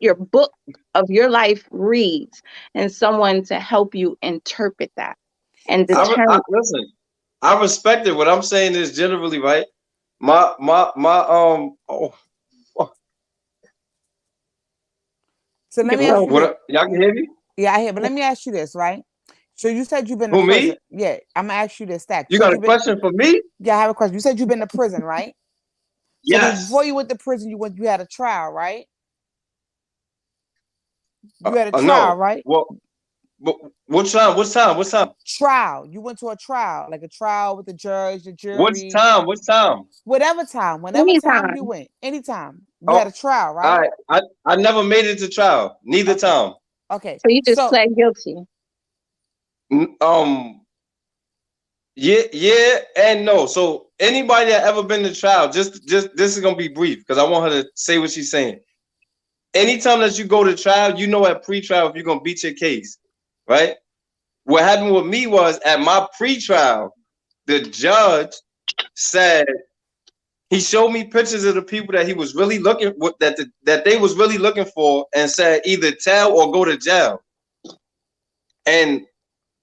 your book of your life reads, and someone to help you interpret that and determine. Listen, I respect it. What I'm saying is generally, right? My So let me ask you. Y'all can hear me? Yeah, I hear. But let me ask you this, right? So you said you've been to prison. Me? Yeah, I'm gonna ask you this, Staxx. You got a question for me? Yeah, I have a question. You said you've been to prison, right? Yes. So before you went to prison, you had a trial, right? You had a trial, right? Well, what time? Trial. You went to a trial, like a trial with the judge, the jury. What time? Whatever time. Whenever time you went. Anytime. You had a trial, right? All right. I never made it to trial. Neither time. Okay. So you just pled guilty. Yeah and no. So anybody that ever been to trial, just this is gonna be brief because I want her to say what she's saying. Anytime that you go to trial, you know at pre-trial if you're gonna beat your case, right? What happened with me was at my pre-trial, the judge said he showed me pictures of the people that he was really looking that they was really looking for, and said either tell or go to jail. And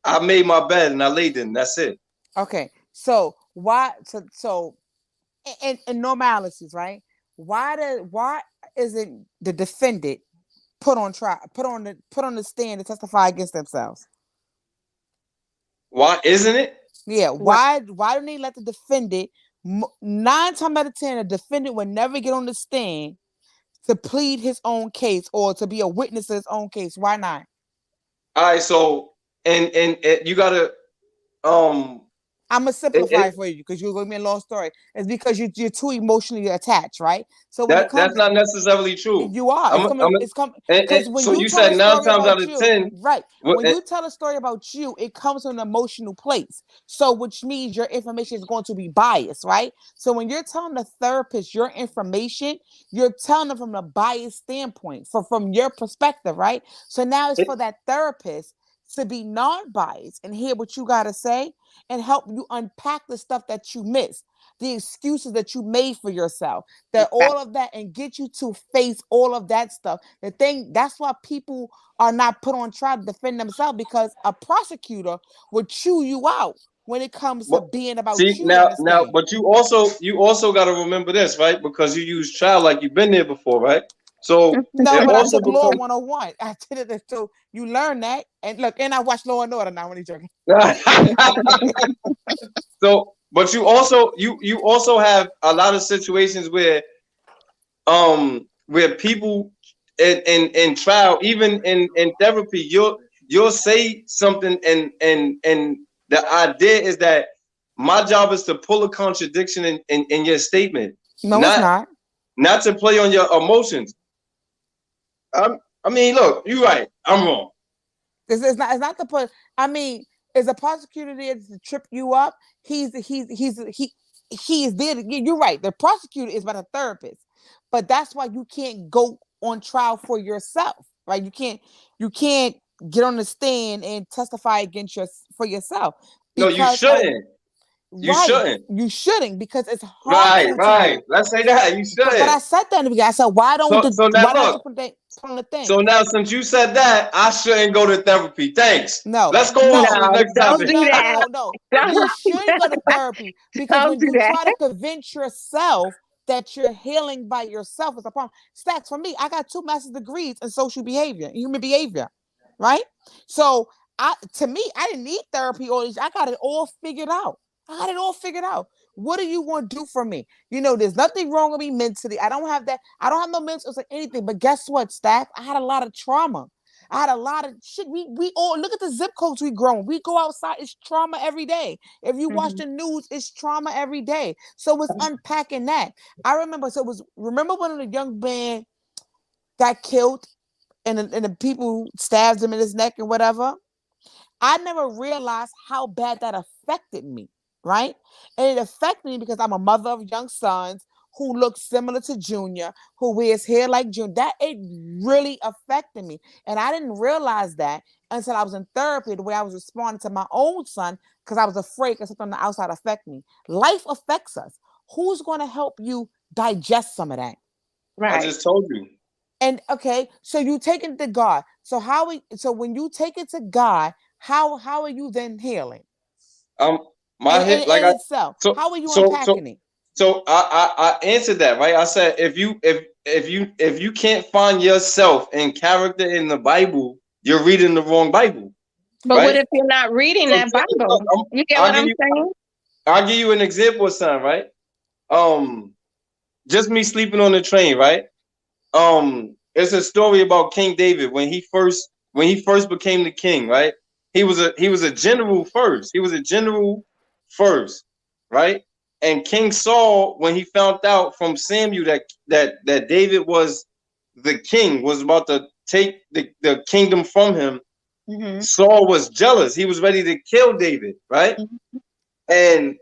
I made my bed and I laid in. That's it. Okay. So why? So in normalities, right? Why isn't the defendant put on trial, put on the stand to testify against themselves? Why isn't it? Yeah. Why don't they let the defendant? 9 times out of 10, a defendant would never get on the stand to plead his own case or to be a witness to his own case. Why not? All right. So and you gotta I'm gonna simplify for you because you're gonna be a long story. It's because you're too emotionally attached, right? So when it comes, that's not necessarily true. you are. It's coming because when so you you tell said a 9 story times out about of you, 10, right? When you tell a story about you, it comes from an emotional place. So which means your information is going to be biased, right? So when you're telling the therapist your information, you're telling them from a biased standpoint, from your perspective, right? So now it's for that therapist to be non-biased and hear what you gotta say and help you unpack the stuff that you missed, the excuses that you made for yourself, that all of that, and get you to face all of that stuff. The thing, that's why people are not put on trial to defend themselves, because a prosecutor would chew you out when it comes to being about see, you. now, but you also got to remember this, right? Because you use trial like you've been there before, right? So no, but I also took Law 101. I did it so you learn that. And look, and I watch Law and Order now when he's joking. So, but you also have a lot of situations where people in trial, even in therapy, you'll say something and the idea is that my job is to pull a contradiction in your statement. No, it's not. Not to play on your emotions. I mean, look, you're right. I'm wrong. It's not the put. I mean, is a prosecutor there to trip you up? He is there. You're right. The prosecutor is but a therapist, but that's why you can't go on trial for yourself, right? You can't get on the stand and testify for yourself. No, you shouldn't. You shouldn't, because it's harmful to you. Let's say that you shouldn't. But I said that in the beginning. I said, why don't you put on the thing? So now, since you said that, I shouldn't go to therapy. Thanks. No. Let's go on to the next topic. No. You shouldn't go to therapy, because when you try to convince yourself that you're healing by yourself, it's a problem. Staxx, for me, I got 2 master's degrees in social behavior, human behavior, right? So to me, I didn't need therapy or I got it all figured out. What are you going to do for me? There's nothing wrong with me mentally. I don't have that. I don't have no mental or anything. But guess what, Staxx? I had a lot of trauma. I had a lot of shit. We all look at the zip codes we grown. We go outside. It's trauma every day. If you watch the news, it's trauma every day. So it's unpacking that. I remember. Remember when the young man got killed and the people stabbed him in his neck and whatever? I never realized how bad that affected me. Right? And it affected me because I'm a mother of young sons who look similar to Junior, who wears hair like Junior. That it really affected me. And I didn't realize that until I was in therapy, the way I was responding to my own son, because I was afraid that something on the outside affect me. Life affects us. Who's going to help you digest some of that? Right. I just told you. And okay, so you take it to God. So when you take it to God, how are you then healing? My hit, like itself. How are you unpacking it? So I answered that, right? I said if you can't find yourself in character in the Bible, you're reading the wrong Bible. But right? What if you're not reading that Bible? You get what I'm saying? I'll give you an example of something, right? Just me sleeping on the train, right? It's a story about King David when he first became the king, right? He was a general first. He was a general first, right? And King Saul, when he found out from Samuel that David was the king, was about to take the kingdom from him, Saul was jealous. He was ready to kill David, right? And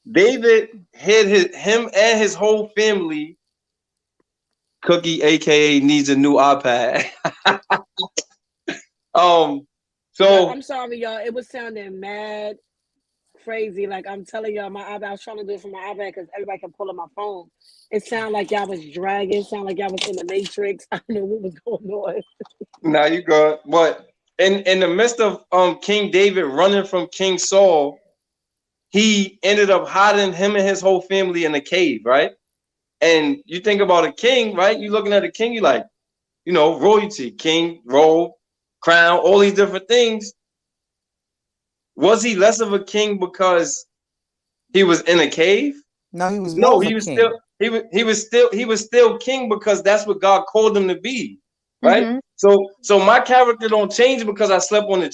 David hid him and his whole family. Cookie, aka, needs a new iPad. So I'm sorry, y'all. It was sounding mad crazy. Like I'm telling y'all, I was trying to do it from my iPad because everybody can pull up my phone. It sounded like y'all was dragging. Sound like y'all was in the Matrix. I don't know what was going on. Now you go. But in the midst of King David running from King Saul, he ended up hiding him and his whole family in a cave, right? And you think about a king, right? You looking at a king, you like, royalty, king, robe, crown, all these different things. Was he less of a king because he was in a cave? No, he was more of a king. He was still king because that's what God called him to be, right? So my character don't change because I slept on the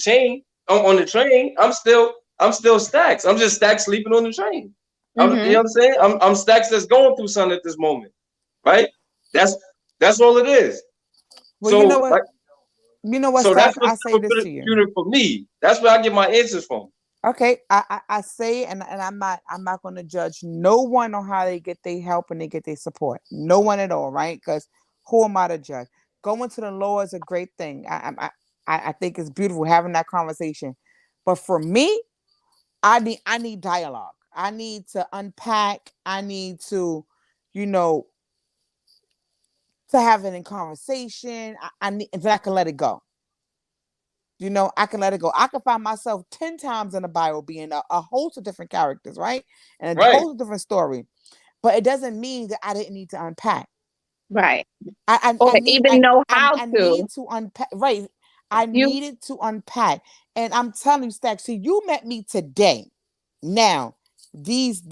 train. I'm still I'm still Staxx. I'm just Staxx sleeping on the train. You know Mm-hmm. what I'm saying? I'm Staxx that's going through something at this moment, right? That's all it is. Well, So you know what? like, You know what, so that's Stacks? what's I say this to you. therapeutic for me. That's where I get my answers from. Okay, I say, and I'm not going to judge no one on how they get their help and they get their support. No one at all, right? Because who am I to judge? Going to the law is a great thing. I think it's beautiful having that conversation. But for me, I need dialogue. I need to unpack. I need to, you know, to have it in conversation. I need, and then I can let it go. You know, I can let it go. I can find myself 10 times in the Bible being a host of different characters, right? And a Right. whole different story. But it doesn't mean that I didn't need to unpack. Right. I need to unpack. Right. I needed to unpack. And I'm telling you, Stack, see, you met me today. Now, this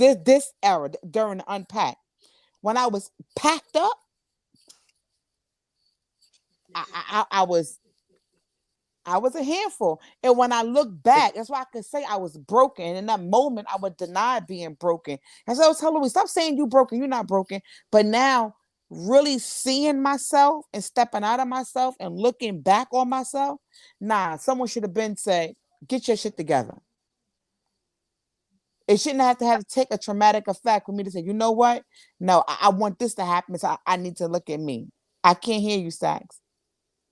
era during the unpack. When I was packed up, I was a handful. And when I look back, that's why I could say I was broken. And in that moment, I would deny being broken. And so I was telling me, stop saying you broken. You're not broken. But now, really seeing myself and stepping out of myself and looking back on myself, nah, someone should have been said, get your shit together. It shouldn't have to take a traumatic effect for me to say, you know what? No, I want this to happen. So I need to look at me. I can't hear you, Staxx.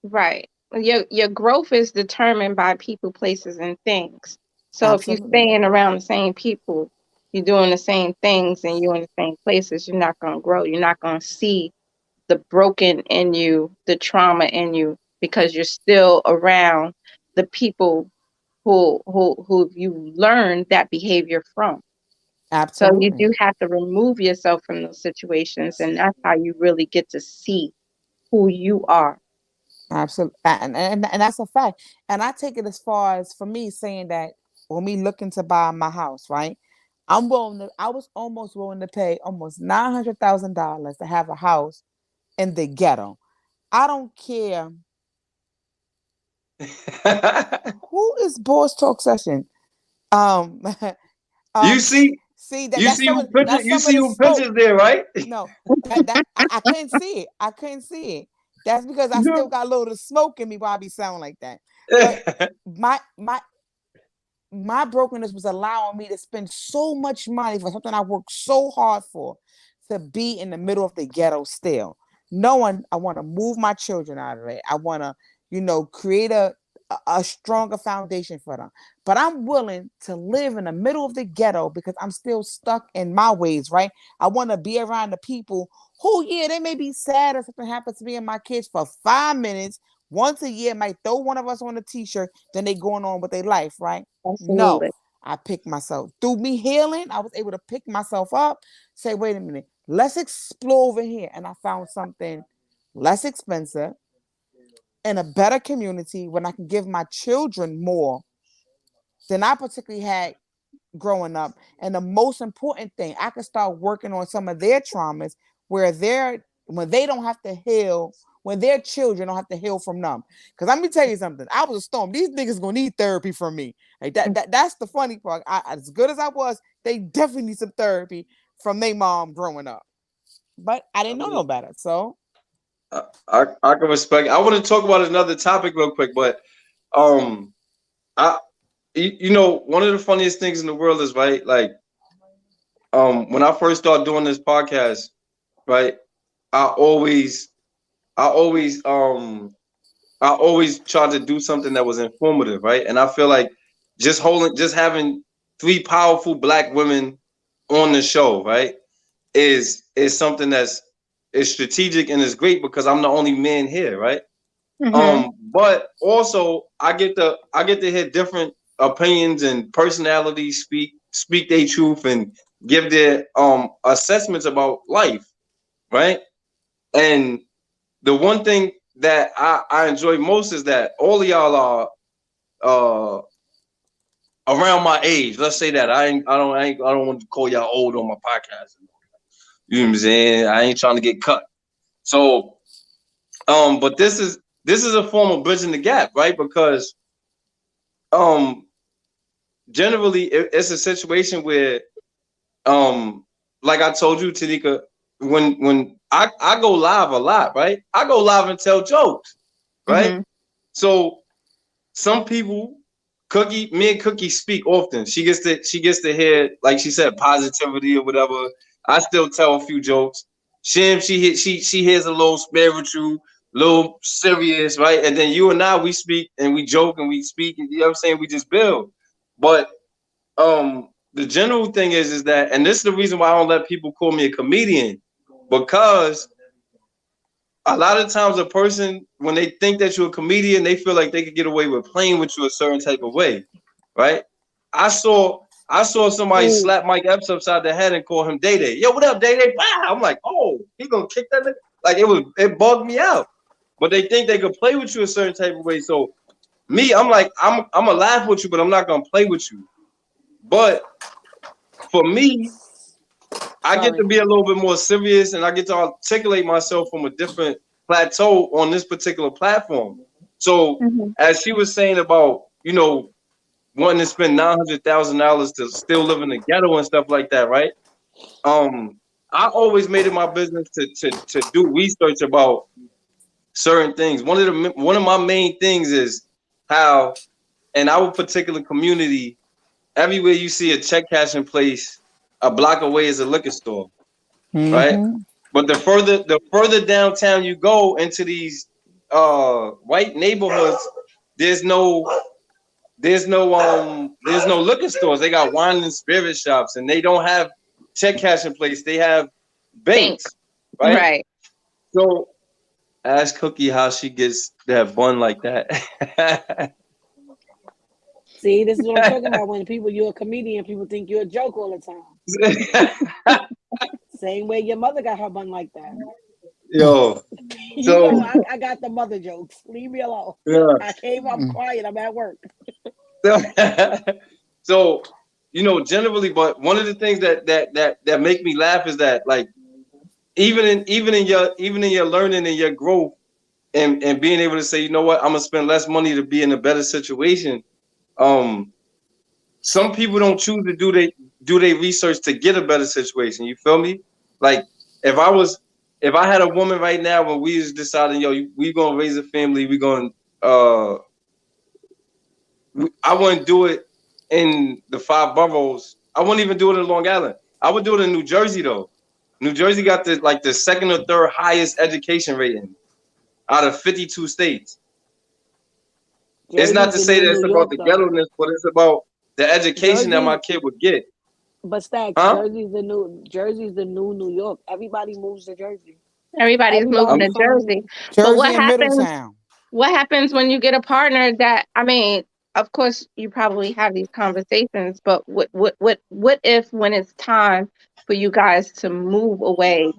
Right. Your growth is determined by people, places, and things. So Absolutely. if you're staying around the same people, you're doing the same things, and you're in the same places, you're not going to grow. You're not going to see the broken in you, the trauma in you, because you're still around the people who you learned that behavior from. Absolutely. So you do have to remove yourself from those situations, and that's how you really get to see who you are. Absolutely. And that's a fact. And I take it as far as for me saying that when me looking to buy my house, right? I was almost willing to pay almost $900,000 to have a house in the ghetto. I don't care. Who is Boss Talk Session? You see, that's some of the pictures there, right? No, I couldn't see it. I couldn't see it. That's because I still got a little smoke in me while I be sounding like that. But my brokenness was allowing me to spend so much money for something I worked so hard for, to be in the middle of the ghetto still. Knowing I want to move my children out of it. I want to, create a stronger foundation for them. But I'm willing to live in the middle of the ghetto because I'm still stuck in my ways, right? I want to be around the people who, they may be sad if something happens to me and my kids for 5 minutes. Once a year, might throw one of us on a t-shirt, then they going on with their life, right? Absolutely. No, I picked myself. Through me healing, I was able to pick myself up, say, wait a minute, let's explore over here. And I found something less expensive in a better community when I can give my children more than I particularly had growing up. And the most important thing, I can start working on some of their traumas when they don't have to heal, when their children don't have to heal from them. Because let me tell you something, I was a storm. These niggas gonna need therapy from me. Like that's the funny part. As good as I was, they definitely need some therapy from their mom growing up. But I didn't know no better. So I can respect. I want to talk about another topic real quick, but one of the funniest things in the world is, right, like when I first started doing this podcast, right, I always tried to do something that was informative, right? And I feel like just having 3 powerful Black women on the show, right, is something is strategic and is great because I'm the only man here, right? Mm-hmm. But also I get to hear different opinions and personalities speak their truth and give their assessments about life, right? And the one thing that I enjoy most is that all of y'all are around my age. Let's say that. I don't want to call y'all old on my podcast. You know what I'm saying? I ain't trying to get cut. So but this is a form of bridging the gap, right? Because generally it's a situation where, like I told you, Tanika, when I go live a lot, right? I go live and tell jokes, right? So some people, me and Cookie speak often. She gets to hear, like she said, positivity or whatever. I still tell a few jokes. Shim, she hears a little spiritual, little serious, right? And then you and I, we speak and we joke and we speak, and you know what I'm saying? We just build. But the general thing is that, and this is the reason why I don't let people call me a comedian, because a lot of times a person, when they think that you're a comedian, they feel like they could get away with playing with you a certain type of way, right? I saw somebody slap Mike Epps upside the head and call him Day Day. Yo, what up, Day Day? I'm like, oh, he gonna kick that nigga? Like it bugged me out. But they think they could play with you a certain type of way. So me, I'm like, I'm gonna laugh with you, but I'm not gonna play with you. But for me, I get to be a little bit more serious, and I get to articulate myself from a different plateau on this particular platform. So as she was saying about, you know, wanting to spend $900,000 to still live in the ghetto and stuff like that, right? I always made it my business to do research about certain things. One of my main things is how in our particular community, everywhere you see a check cashing place, a block away is a liquor store, right? But the further downtown you go into these white neighborhoods, there's no liquor stores. They got wine and spirit shops, and they don't have check cashing place. They have banks, right? Right. So ask Cookie how she gets that bun like that. See, this is what I'm talking about. When you're a comedian, people think you're a joke all the time. Same way your mother got her bun like that. Yo, I got the mother jokes. Leave me alone. Yeah. I came up quiet. I'm at work. So, you know, generally, but one of the things that make me laugh is that, like, even in your learning and your growth, and being able to say, you know what, I'm gonna spend less money to be in a better situation. Some people don't choose to do their research to get a better situation. You feel me? Like if I had a woman right now when we was deciding, yo, we gonna raise a family, we gonna I wouldn't do it in the 5 boroughs. I wouldn't even do it in Long Island. I would do it in New Jersey though. New Jersey got the second or third highest education rating out of 52 states. Jersey's it's not to say that it's about the ghetto-ness, but it's about the education that my kid would get. But Staxx, Jersey's the new New York. Everybody moves to Jersey. Everybody's moving to Jersey. But what happens? What happens when you get a partner that, I mean, of course you probably have these conversations, but what if when it's time for you guys to move away,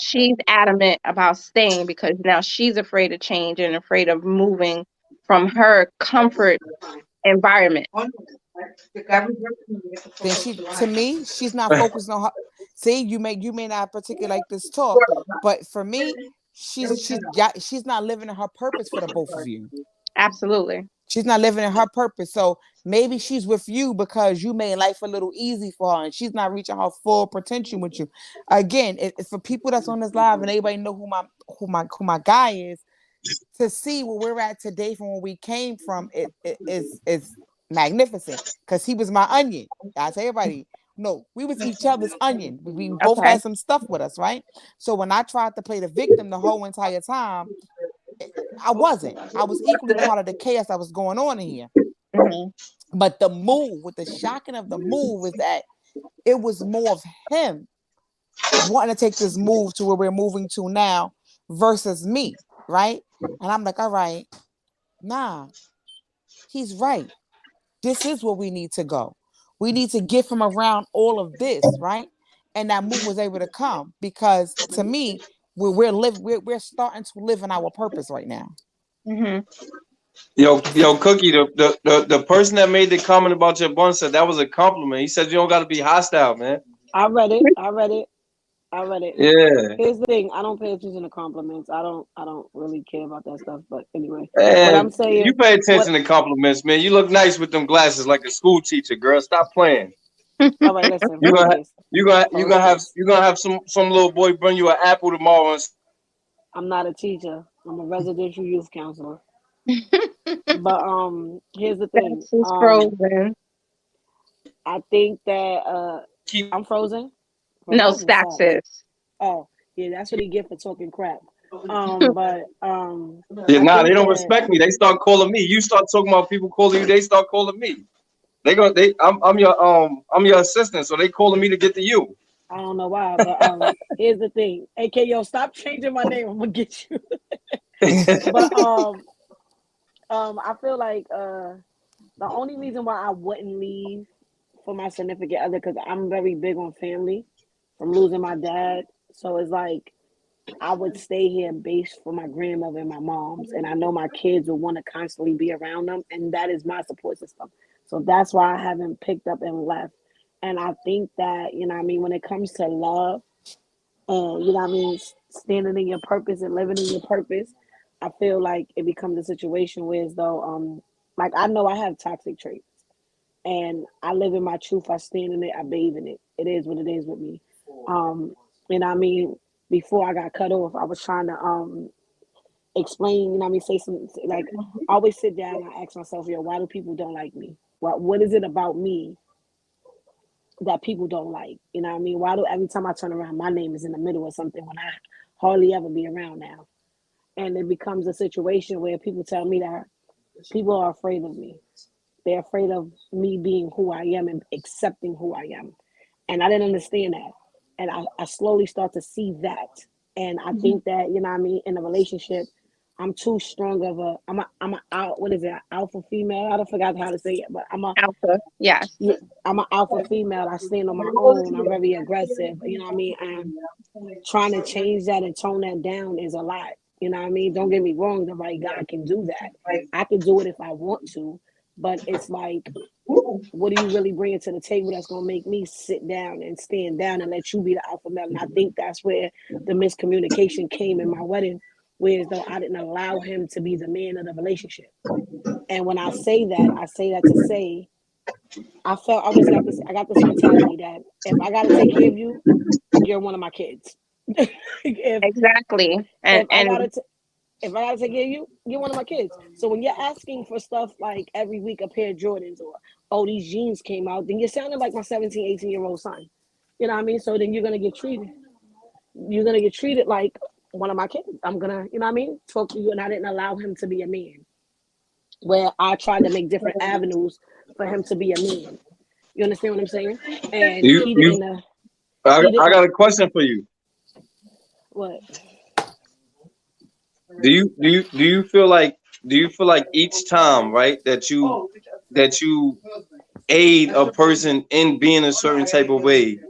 she's adamant about staying because now she's afraid of change and afraid of moving from her comfort environment? Then to me, she's not focused on her. See, you may not particularly like this talk, but for me, she's not living in her purpose for the both of you. Absolutely. She's not living in her purpose. So maybe she's with you because you made life a little easy for her and she's not reaching her full potential with you. Again, it's for people that's on this live and everybody know who my guy is, to see where we're at today from where we came from, it is magnificent because he was my onion. I tell everybody, no, we was each other's onion. We both had some stuff with us, right? So when I tried to play the victim the whole entire time, I wasn't. I was equally part of the chaos that was going on in here. But the move, with the shocking of the move, is that it was more of him wanting to take this move to where we're moving to now versus me, right? And I'm like, all right, nah, he's right. This is where we need to go. We need to get from around all of this, right? And that move was able to come because, to me, we're starting to live in our purpose right now. Yo, Cookie, the person that made the comment about your bun said that was a compliment. He said you don't got to be hostile, man. I read it. I read it. Yeah. Here's the thing. I don't pay attention to compliments. I don't really care about that stuff. But anyway, what And I'm saying. you pay attention to compliments, man. You look nice with them glasses like a school teacher, girl. Stop playing. All right, listen. You gonna Focus. you gonna have some little boy bring you an apple tomorrow. I'm not a teacher. I'm a residential youth counselor. But here's the thing. She's frozen. I think that I'm frozen. No, Staxx is. Oh, yeah, that's what he get for talking crap. But Yeah, they don't respect me. They start calling me. You start talking about people calling you, they start calling me. I'm your assistant, so they calling me to get to you. I don't know why, but here's the thing. AK, yo, stop changing my name. I'm gonna get you. But I feel like the only reason why I wouldn't leave for my significant other, because I'm very big on family from losing my dad. So it's like I would stay here based for my grandmother and my mom's, and I know my kids will want to constantly be around them, and that is my support system. So that's why I haven't picked up and left. And I think that, you know what I mean, when it comes to love and, you know what I mean, standing in your purpose and living in your purpose, I feel like it becomes a situation where as though, like I know I have toxic traits and I live in my truth. I stand in it. I bathe in it. It is what it is with me. And I mean, before I got cut off, I was trying to explain, you know what I mean, say some, like, I always sit down and I ask myself, yo, why do people don't like me? What is it about me that people don't like? You know what I mean? Why do every time I turn around, my name is in the middle of something when I hardly ever be around now? And it becomes a situation where people tell me that people are afraid of me. They're afraid of me being who I am and accepting who I am. And I didn't understand that. And I slowly start to see that. And I think that, you know what I mean, in a relationship, I'm too strong of a, what is it, alpha female? I don't forgot how to say it, but I'm a alpha. Yes. Yeah, I'm an alpha female. I stand on my own. I'm very aggressive. You know what I mean? And trying to change that and tone that down is a lot. You know what I mean? Don't get me wrong. The right guy can do that. I can do it if I want to. But it's like, what do you really bring to the table that's going to make me sit down and stand down and let you be the alpha male? And I think that's where the miscommunication came in my wedding, whereas though I didn't allow him to be the man of the relationship. And when I say that to say, I got this mentality that if I got to take care of you, you're one of my kids. Exactly. If I got to take care of you, you're one of my kids. So when you're asking for stuff like every week a pair of Jordans or, oh, these jeans came out, then you're sounding like my 17, 18-year-old son. You know what I mean? So then you're going to get treated like one of my kids. I'm going to, you know what I mean, talk to you. And I didn't allow him to be a man, where I tried to make different avenues for him to be a man. You understand what I'm saying? And he didn't. I got a question for you. What? Do you feel like each time, right, that you aid a person in being a certain type of way,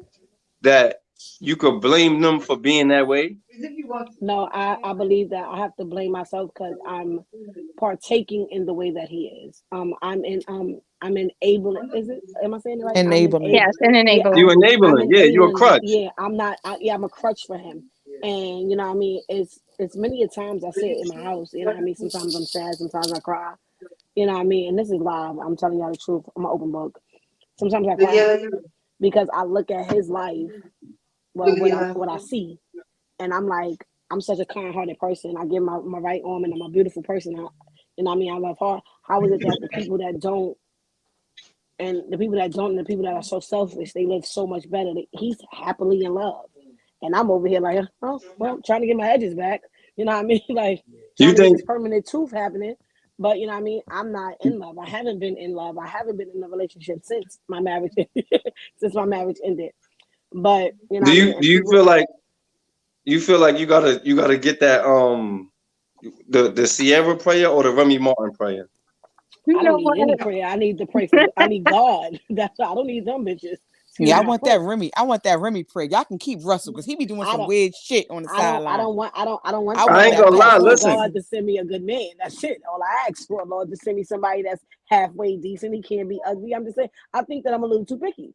that you could blame them for being that way? No, I believe that I have to blame myself because I'm partaking in the way that he is. I'm enabling. Is it? Am I saying it right? Enabling. Yes, and enabling. You enabling. Yeah, you're a crutch. Yeah, I'm not. I'm a crutch for him. And you know what I mean? It's many a times I sit in my house. You know what I mean? Sometimes I'm sad. Sometimes I cry. You know what I mean? And this is live. I'm telling y'all the truth. I'm an open book. Sometimes I cry because I look at his life, what I see, and I'm like, I'm such a kind-hearted person. I give my right arm, and I'm a beautiful person. You know what I mean? I love her. How is it that the people that don't, and the people that are so selfish, they live so much better? He's happily in love. And I'm over here like, oh, well, trying to get my edges back. You know what I mean? Like, trying to get this permanent tooth happening. But, you know what I mean? I'm not in love. I haven't been in love. I haven't been in a relationship since my marriage ended. But, you know, do you feel like you gotta get that the Sierra prayer or the Remy Martin prayer? I don't need any prayer. I need to pray for. I need God. That's I don't need them bitches. Yeah, I want that Remy prayer. Y'all can keep Russell because he be doing some weird shit on the sideline. I don't want. I ain't gonna lie. Listen, God to send me a good man. That's it. All I ask for, Lord, to send me somebody that's halfway decent. He can't be ugly. I'm just saying. I think that I'm a little too picky.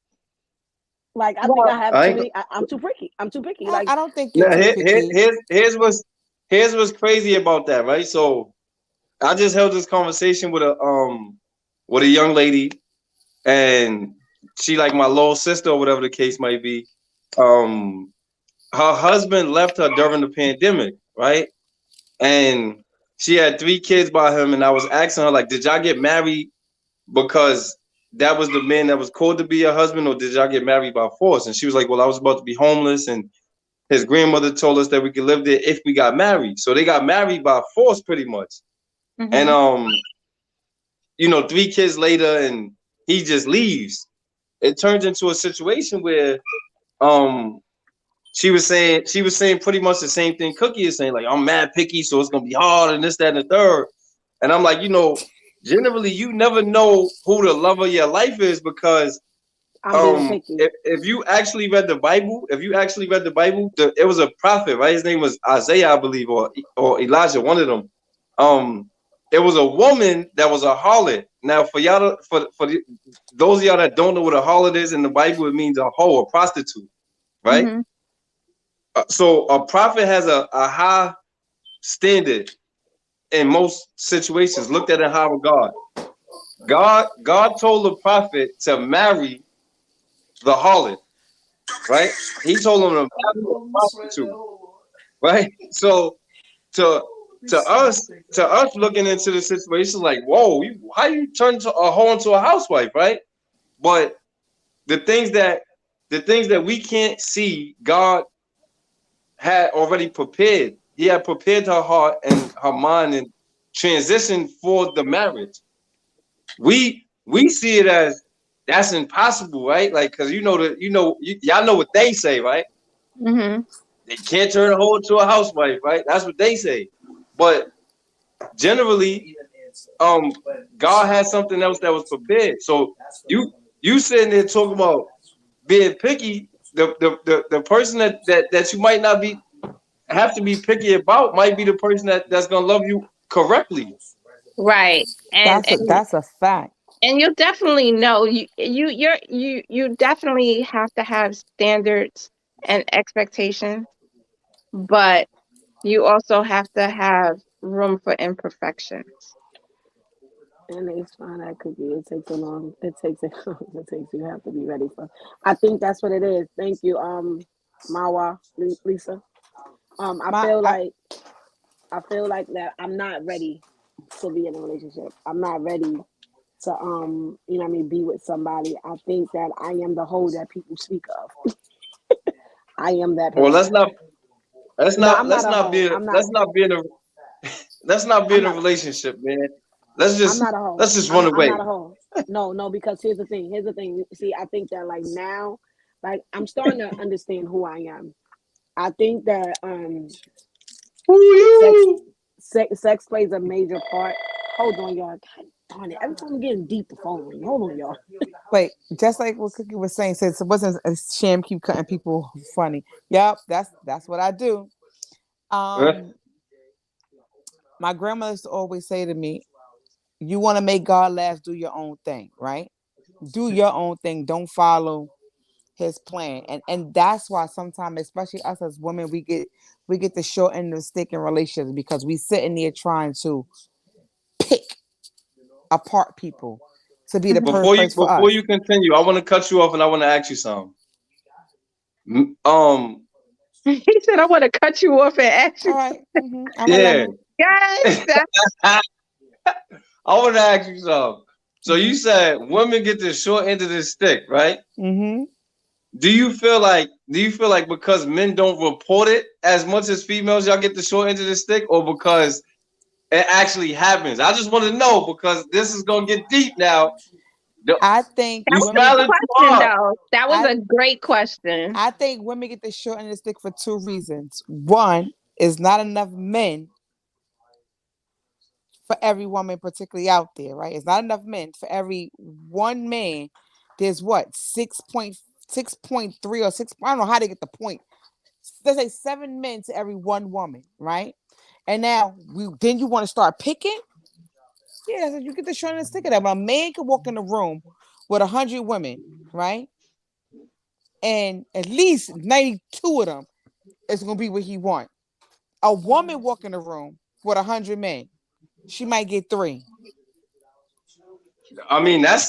Like I think I have too many. I'm too picky. I'm too picky. Like I don't think you're too picky. Here's what's crazy about that, right? So I just held this conversation with a young lady, and she like my little sister or whatever the case might be. Her husband left her during the pandemic, right? And she had 3 kids by him, and I was asking her, like, did y'all get married because that was the man that was called to be a husband, or did y'all get married by force? And she was like, well, I was about to be homeless, and his grandmother told us that we could live there if we got married. So they got married by force pretty much. Mm-hmm. And 3 kids later, and he just leaves. It turns into a situation where she was saying pretty much the same thing Cookie is saying, like, I'm mad picky, so it's gonna be hard and this, that, and the third. And I'm like, generally you never know who the love of your life is, because if you actually read the Bible, it was a prophet, right? His name was Isaiah, I believe, or Elijah, one of them. It was a woman that was a harlot. Now, for y'all, for those of y'all that don't know what a harlot is in the Bible, it means a hoe, a prostitute, right? Mm-hmm. So a prophet has a high standard in most situations, looked at in high regard. God told the prophet to marry the harlot, right? He told him to marry the prostitute, right? So to us looking into the situation, like, whoa, how you turn a hoe into a housewife, right? But the things that we can't see, God had already prepared. He had prepared her heart and her mind and transition for the marriage. We see it as that's impossible, right? Like, because y'all know what they say, right? Mm-hmm. They can't turn a hoe into a housewife, right? That's what they say. But generally, God had something else that was prepared. So you sitting there talking about being picky. The person that you might not have to be picky about might be the person that's gonna love you correctly. Right. And that's a fact. And you definitely know you definitely have to have standards and expectations, but you also have to have room for imperfections. And it's fine. That could be. It takes a long. It takes. You have to be ready for. I think that's what it is. Thank you, Mawa, Lisa. I feel like that I'm not ready to be in a relationship. I'm not ready to be with somebody. I think that I am the hoe that people speak of. I am that person. Well, let's not be in a relationship, man. Let's just run away. I'm not a hoe. No, because here's the thing. See, I think that like now, like I'm starting to understand who I am. I think that sex plays a major part. Hold on, y'all. God darn it. Every time I'm getting deep, the phone. Hold on, y'all. Wait, just like what Cookie was saying, since it wasn't a sham, keep cutting people funny. Yep, that's what I do. My grandmother used to always say to me, you want to make God laugh, do your own thing, right? Do your own thing. Don't follow his plan. And that's why sometimes, especially us as women, we get the short end of the stick in relationships, because we sit in there trying to pick apart people to be the perfect for us. Before you continue, I want to cut you off and I want to ask you something. He said, I want to cut you off and ask you. All right. Mm-hmm. Yeah. Yes. I want to ask you something. So you said women get the short end of the stick, right? Mm-hmm. Do you feel like because men don't report it as much as females, y'all get the short end of the stick, or because it actually happens? I just want to know, because this is gonna get deep now. I think that was a question, though. That was a great question. I think women get the short end of the stick for 2 reasons. One is not enough men for every woman, particularly out there, right? It's not enough men. For every one man, there's what? 6.3 or 6. I don't know how they get the point. Let's say 7 men to every 1 woman, right? And now then you want to start picking? Yeah, so you get the short end of the stick of that. But a man could walk in the room with 100 women, right? and at least 92 of them is gonna be what he want. A woman walk in the room with 100 men, she might get 3. I mean, that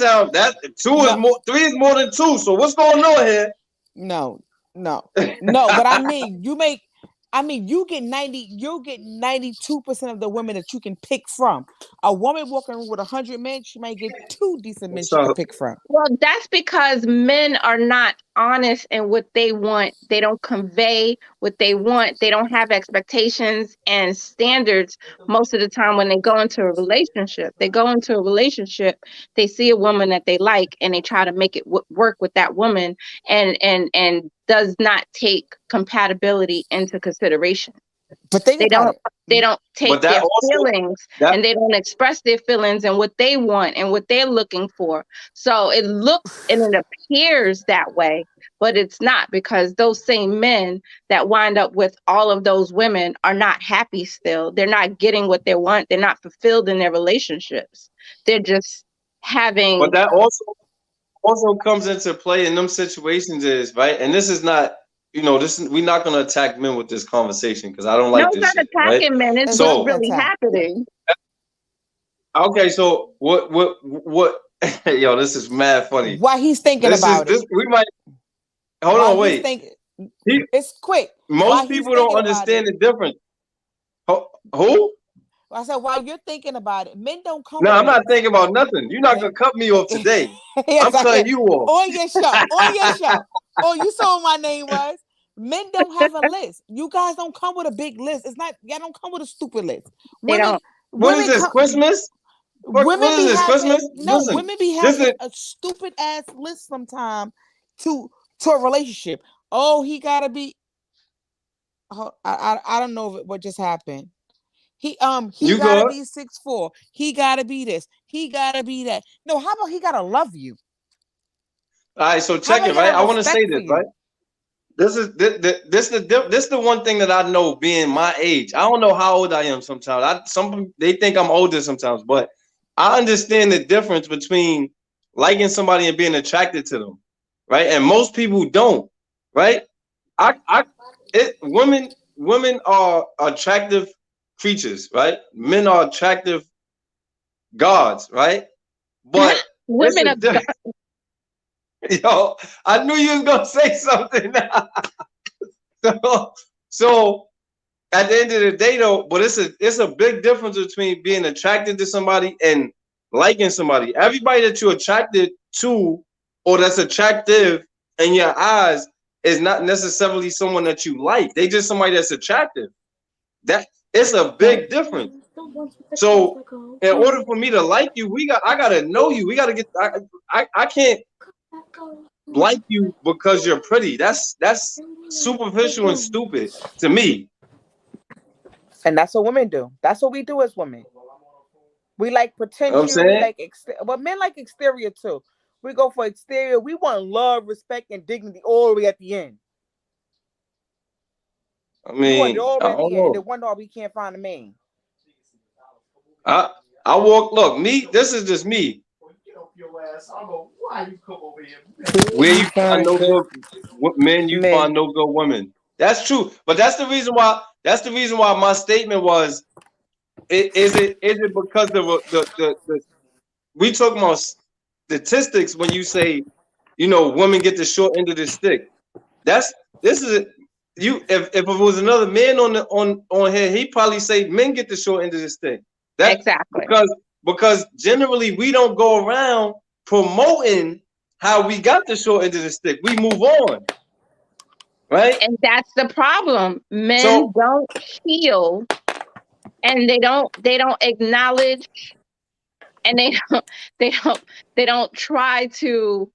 2 is more, 3 is more than 2. So what's going on here? No. But I mean, you get 92% of the women that you can pick from. A woman walking with 100 men, she might get 2 decent men she can pick from. Well, that's because men are not honest in what they want. They don't convey what they want. They don't have expectations and standards most of the time when they go into a relationship. They go into a relationship, they see a woman that they like, and they try to make it work with that woman, and does not take compatibility into consideration. But they don't take their feelings, and they don't express their feelings and what they want and what they're looking for. So it looks and it appears that way, but it's not, because those same men that wind up with all of those women are not happy still. They're not getting what they want. They're not fulfilled in their relationships. They're just having. But that also comes into play in them situations is, right? And this is not, we're not going to attack men with this conversation, because I don't like this shit. It's not attacking men. It's what's really happening. Okay, so what? Yo, this is mad funny. Why he's thinking about it? We might hold on. Wait, it's quick. Most people don't understand the difference. Who? I said, while you're thinking about it, men don't come. No, I'm not thinking about nothing. You're not gonna cut me off today. Yes, I'm cutting you off on your show. On your show. Oh, you saw what my name was. Men don't have a list. You guys don't come with a big list. It's not. Y'all don't come with a stupid list. What is this? Christmas? What is this? Christmas? No, women be having a stupid ass list sometimes to a relationship. Oh, he gotta be. Oh, I don't know what just happened. He gotta be 6'4". He gotta be this. He gotta be that. No, how about he gotta love you? All right, so check it, right? I want to say this, right? This is the one thing that I know, being my age. I don't know how old I am sometimes. They think I'm older sometimes, but I understand the difference between liking somebody and being attracted to them, right? And most people don't, right? Women are attractive creatures, right? Men are attractive gods, right? But women are. Yo, I knew you was gonna say something. so at the end of the day, though, but it's a big difference between being attracted to somebody and liking somebody. Everybody that you're attracted to or that's attractive in your eyes is not necessarily someone that you like. They just somebody that's attractive. That it's a big difference. So in order for me to like you, I gotta know you. We gotta get. I can't like you because you're pretty. That's superficial and stupid to me. And that's what women do. That's what we do as women. We like potential. We like but men like exterior too. We go for exterior. We want love, respect, and dignity all the way at the end. I mean, and the one dog we can't find a man. I look, me, this is just me. Where you find no good men, you find no good women. That's true. But that's the reason why my statement was, is it because the we talking about statistics when you say, women get the short end of the stick. If it was another man on here, he'd probably say men get the short end of the stick. Exactly. Because generally we don't go around promoting how we got the short end of the stick. We move on. Right? And that's the problem. Men don't heal, and they don't acknowledge, and they don't try to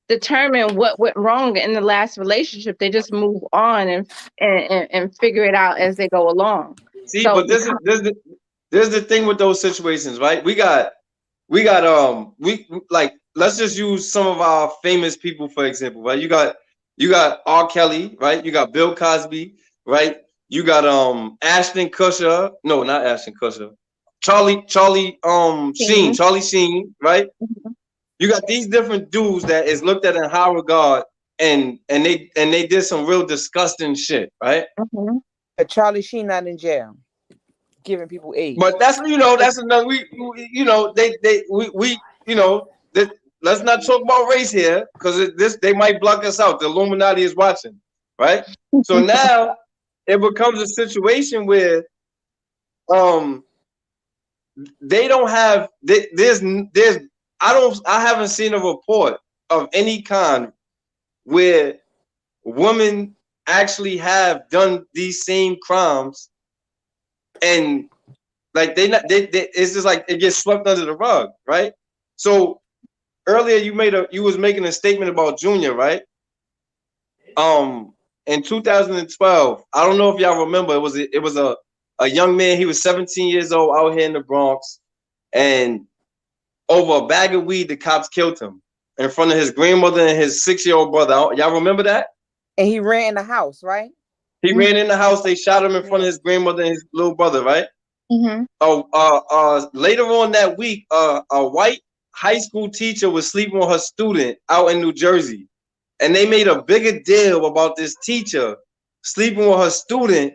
determine what went wrong in the last relationship. They just move on and figure it out as they go along. See, but there's the thing with those situations, right? We got let's just use some of our famous people for example, right? You got R. Kelly, right? You got Bill Cosby, right? You got Ashton Kutcher. No, not Ashton Kutcher. Charlie Sheen, right? Mm-hmm. You got these different dudes that is looked at in high regard, and they did some real disgusting shit, right? Mm-hmm. Charlie Sheen not in jail, giving people AIDS. But that's another we let's not talk about race here because they might block us out. The Illuminati is watching, right? So now it becomes a situation where they don't have I haven't seen a report of any kind where women actually have done these same crimes, and like it's just like it gets swept under the rug, right? So earlier you was making a statement about Junior, right? In 2012, I don't know if y'all remember, it was a young man. He was 17 years old out here in the Bronx, and over a bag of weed, the cops killed him in front of his grandmother and his 6-year-old brother. Y'all remember that? And he ran in the house, right? He ran in the house. They shot him in front of his grandmother and his little brother, right? Mm-hmm. Later on that week, a white high school teacher was sleeping with her student out in New Jersey, and they made a bigger deal about this teacher sleeping with her student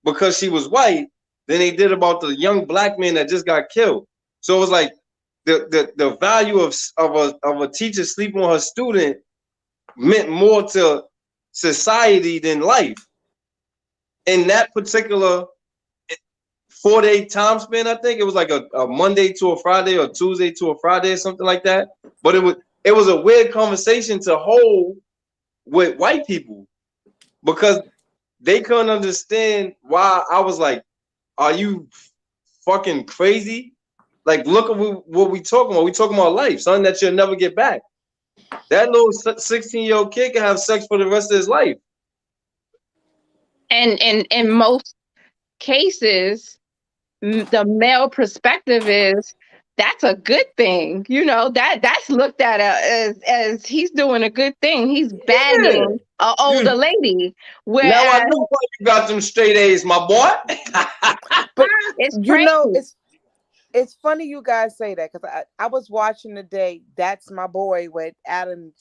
because she was white than they did about the young black man that just got killed. So it was like the value of a teacher sleeping with her student meant more to society than life. In that particular 4-day time span, I think it was like a Monday to a Friday or Tuesday to a Friday or something like that. But it was a weird conversation to hold with white people because they couldn't understand why I was like, are you fucking crazy? Like, look at what we talking about. We talking about life, something that you'll never get back. That little 16-year-old kid can have sex for the rest of his life. And in most cases, the male perspective is that's a good thing. You know, that's looked at as he's doing a good thing. He's bagging an older lady. Whereas, now I know why you got them straight A's, my boy. But it's you crazy. know, it's funny you guys say that because I was watching today That's My Boy with Adam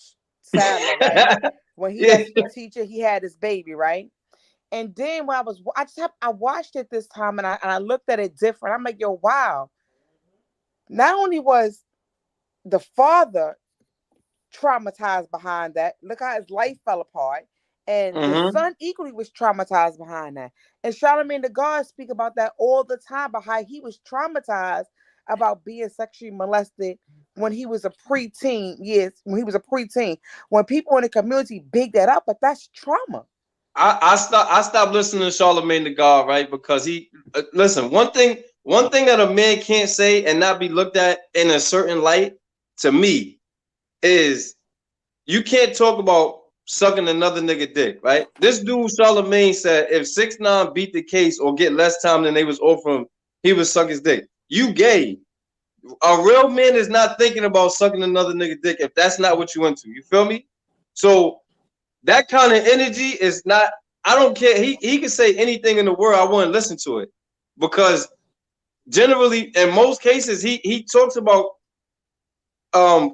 Sandler, right? When he was the teacher, he had his baby, right? And then when I watched it this time and I looked at it different. I'm like, yo, wow. Not only was the father traumatized behind that, look how his life fell apart. And the son equally was traumatized behind that. And Charlamagne the God speak about that all the time, about how he was traumatized about being sexually molested when he was a preteen. Yes, when he was a preteen. When people in the community big that up, but that's trauma. I stopped listening to Charlamagne the God, right? Because he listen, one thing that a man can't say and not be looked at in a certain light to me is you can't talk about sucking another nigga dick, right? This dude Charlamagne said if 6ix9ine beat the case or get less time than they was offering, he would suck his dick. You gay. A real man is not thinking about sucking another nigga dick if that's not what you into. You feel me? So that kind of energy is not, I don't care. He can say anything in the world. I wouldn't listen to it because generally in most cases he talks about a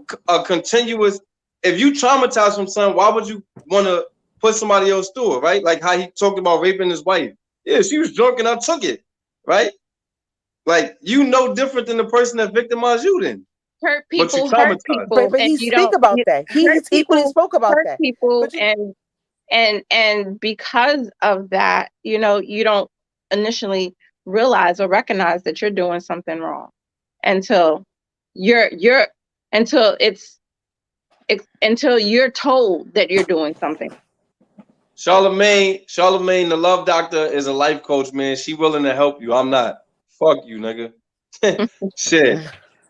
continuous. If you traumatize from something, why would you want to put somebody else through it, right? Like how he talked about raping his wife. Yeah, she was drunk and I took it, right? Like, you know different than the person that victimized you then. Hurt people, hurt people. But he speak about that. He equally spoke about that. People, and because of that, you know, you don't initially realize or recognize that you're doing something wrong until until you're told that you're doing something. Charlamagne, the love doctor, is a life coach, man. She willing to help you. I'm not. Fuck you, nigga. Shit.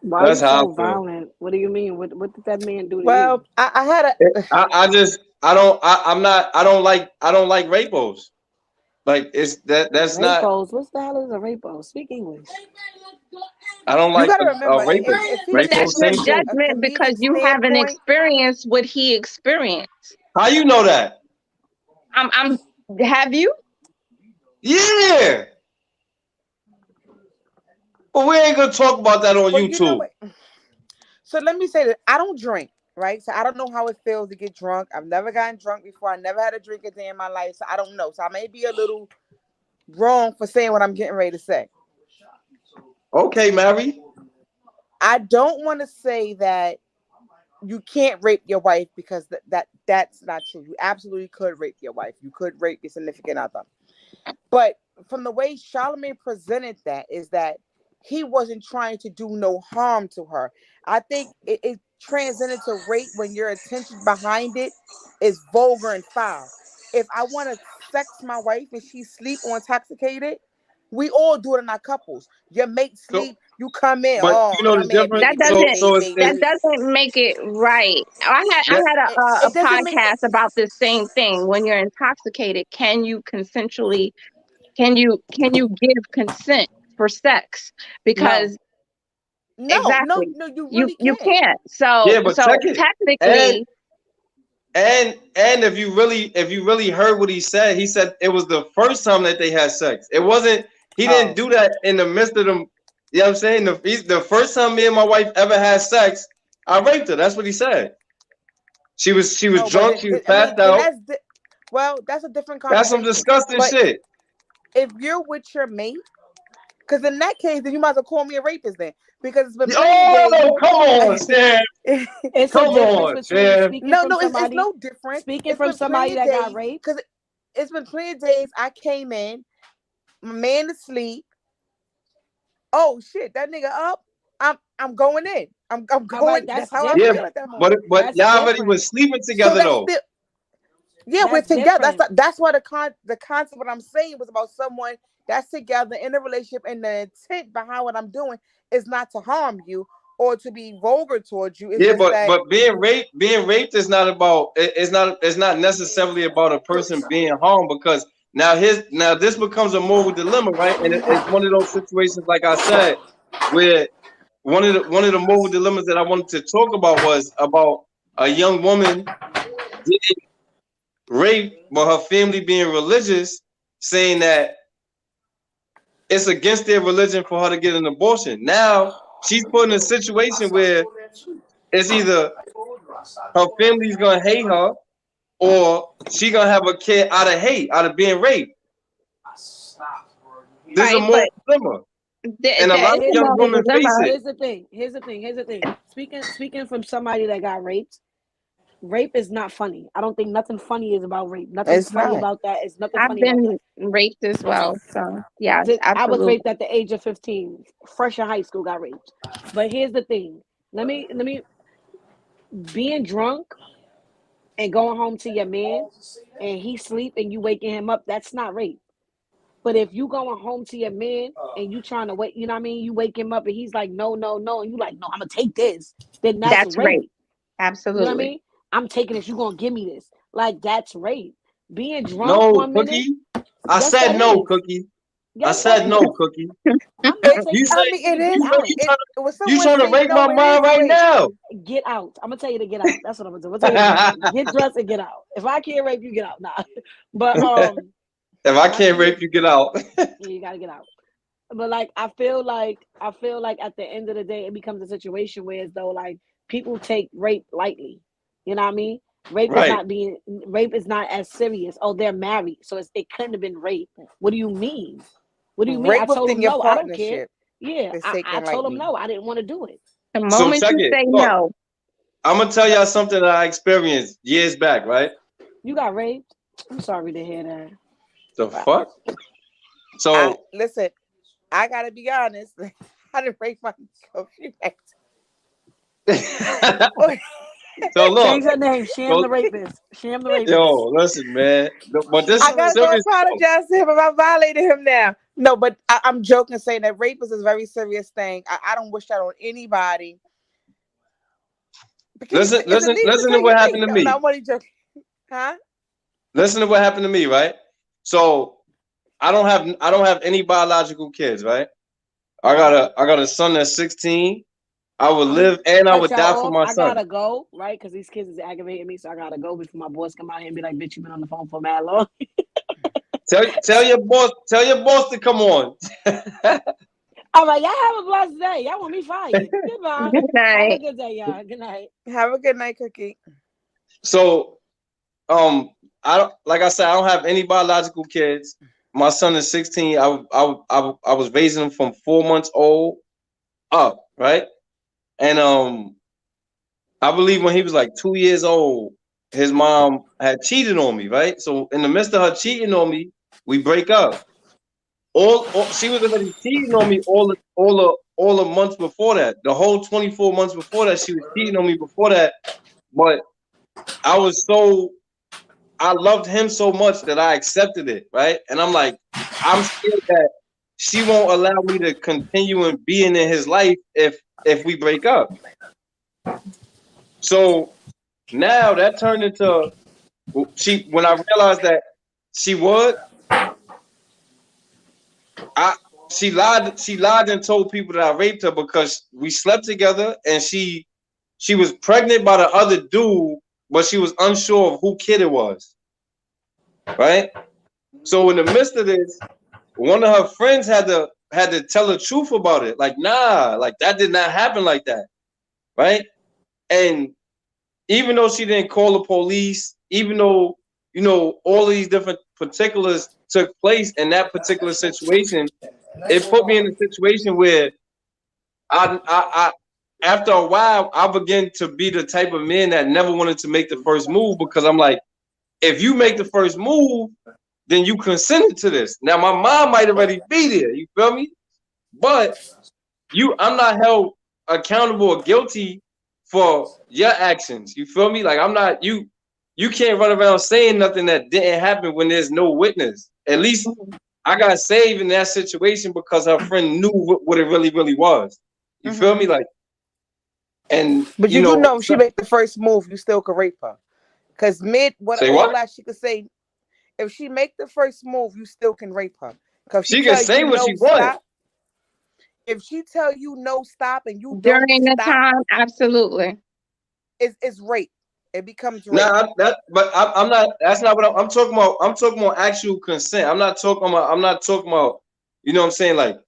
Why are you so violent? What do you mean? What did that man do to you? Well, I had a. I don't like rapos. Like that's rapos? not. What's the hell is a rapo? Speak English. I don't like a rapist. But that's your judgment because you haven't experienced what he experienced. How you know that? Have you? Yeah. But we ain't gonna talk about that on YouTube. So let me say that I don't drink, right? So I don't know how it feels to get drunk. I've never gotten drunk before. I never had a drink a day in my life, so I don't know. So I may be a little wrong for saying what I'm getting ready to say. Okay, Mary. I don't want to say that you can't rape your wife because that's not true. You absolutely could rape your wife. You could rape your significant other. But from the way Charlamagne presented that is that he wasn't trying to do no harm to her. I think it transcended to rape when your intention behind it is vulgar and foul. If I want to sex my wife and she sleep or intoxicated, we all do it in our couples. Your mate So, sleep, you come in. but Oh, you know the come here, difference. baby, baby, baby, That It's baby. doesn't make it right. I that, had a It doesn't make podcast about this same thing. When you're intoxicated, can you consensually can you give consent for sex? no, Because exactly, no. You you really you can't. can't. yeah, So but so check it. And technically, and if you really heard what he said it was the first time that they had sex. It wasn't. He didn't Oh, do that in the midst of them. You know what I'm saying? The first time me and my wife ever had sex, I raped her. That's what he said. She was oh, but drunk. She was I mean, passed then out. well, that's a different That's some conversation. disgusting But shit. if you're with your mate, because in that case, then you might as well call me a rapist then, because it's been plenty of days. Oh, come on, Sam. It's a Come difference on, between Sam. speaking No, from no, it's somebody, no different. speaking It's from been plenty somebody of that got days raped. because it's been plenty of days. I came in, my man to sleep. Oh shit, that nigga up. I'm going in. I'm All right, going. That's that's how I Yeah, feel different. at that but moment. That's y'all already different. was sleeping So together that's though. still yeah, we're That's together. different. That's why the concept what I'm saying was about someone that's together in a relationship, and the intent behind what I'm doing is not to harm you or to be vulgar towards you. It's Yeah, just but that being raped is not about it's not necessarily about a person being harmed because now this becomes a moral dilemma, right? And it's one of those situations, like I said, where one of the moral dilemmas that I wanted to talk about was about a young woman getting raped, but her family being religious, saying that it's against their religion for her to get an abortion. Now she's put in a situation where it's either her family's gonna hate her, or she gonna have a kid out of hate, out of being raped. This is a right? moral But dilemma, and a lot of it's a Here's the young moral thing. women face dilemma. it. Here's the thing. Speaking from somebody that got raped. Rape is not funny. I don't think nothing funny is about rape. Nothing it's funny not. about that. It's nothing I've funny about that. been raped as well. So yes, I was absolutely. raped at the age of 15. Fresh in high school, got raped. But here's the thing. Let me being drunk and going home to your man and he sleep and you waking him up, that's not rape. But if you going home to your man and you trying to wait, you know what I mean? You wake him up and he's like, no, no, no. And you like, no, I'm gonna take this. Then that's That's rape. rape. You know what I Absolutely. mean? I'm taking this. You gonna give me this? Like that's rape. Being drunk No, 1 minute, Cookie. I yes, said that no, is. Cookie. I Yes, that said no, is. Cookie. I'm not You taking say I'm I telling mean, you it to get is. out. When you someone trying to say rape my no, it mind is right rape. now? Get out. I'm gonna tell you to get out. That's what I'm gonna do. I'm gonna tell you to get out. Get dressed and get out. If I can't rape you, get out. Nah. But If I my can't thing is rape you, get out. you gotta get out. But like I feel like at the end of the day it becomes a situation where as though like people take rape lightly. You know what I mean? Right. Rape is not as serious. Oh, they're married, so it couldn't have been rape. What do you mean? What do you mean? I Rape told within him your no, I don't care. partnership Yeah, is I taken told him lightly. no, I didn't want to do it. The So moment check you it. say Look, no, I'm gonna tell y'all something that I experienced years back, right? You got raped. I'm sorry to hear that. The Wow. fuck? So Listen, I gotta be honest. I didn't rape my a few times. so look, Change her name. Sham so the rapist. Sham the rapist. yo, listen, man. But this Sham I the is gotta go rapist. serious talk. apologize to him if I violated him now. No, but I'm joking, saying that rape is a very serious thing. I don't wish that on anybody. Because Listen, it's listen, illegal to listen to take what your happened mate. to No, me. I'm only joking. Huh? Listen to what happened to me, right? So I don't have any biological kids, right? I got a son that's 16. I would I'm live and I cut would y'all die for off. my I son. gotta go, right? Because these kids is aggravating me, so I gotta go before my boss come out here and be like, "Bitch, you been on the phone for mad long." Tell your boss to come on. All right, y'all have a blessed day. Y'all want me fired. Goodbye. Good night. Have a good day, y'all. Good night. Have a good night, Cookie. So, I don't, like I said, I don't have any biological kids. My son is 16. I was raising him from 4 months old up, right? And I believe when he was like 2 years old, his mom had cheated on me, right? So in the midst of her cheating on me, we break up. All she was already cheating on me all the months before that. The whole 24 months before that, she was cheating on me before that. But I loved him so much that I accepted it, right? And I'm like, I'm scared that she won't allow me to continue and being in his life if we break up. So now that turned into when I realized that she would, she lied and told people that I raped her because we slept together and she was pregnant by the other dude, but she was unsure of who kid it was. Right? So in the midst of this, one of her friends had to tell the truth about it. Like, nah, like that did not happen like that. Right? And even though she didn't call the police, even though, you know, all of these different particulars took place in that particular situation, it put me in a situation where I after a while, I began to be the type of man that never wanted to make the first move because I'm like, if you make the first move, then you consented to this. Now my mom might already be there, you feel me? But I'm not held accountable or guilty for your actions. You feel me? Like I'm not you can't run around saying nothing that didn't happen when there's no witness. At least I got saved in that situation because her friend knew what it really, really was. You feel me? Like, and but you do know if she make the first move, you still could rape her. Because all that she could say, if she make the first move, you still can rape her. Because she can say what she wants. If she tell you no, stop, and you during don't the stop, time, absolutely, it's rape. It becomes rape. Nah, I'm not. That's not what I'm talking about. I'm talking about actual consent. I'm not talking about. You know what I'm saying? Like,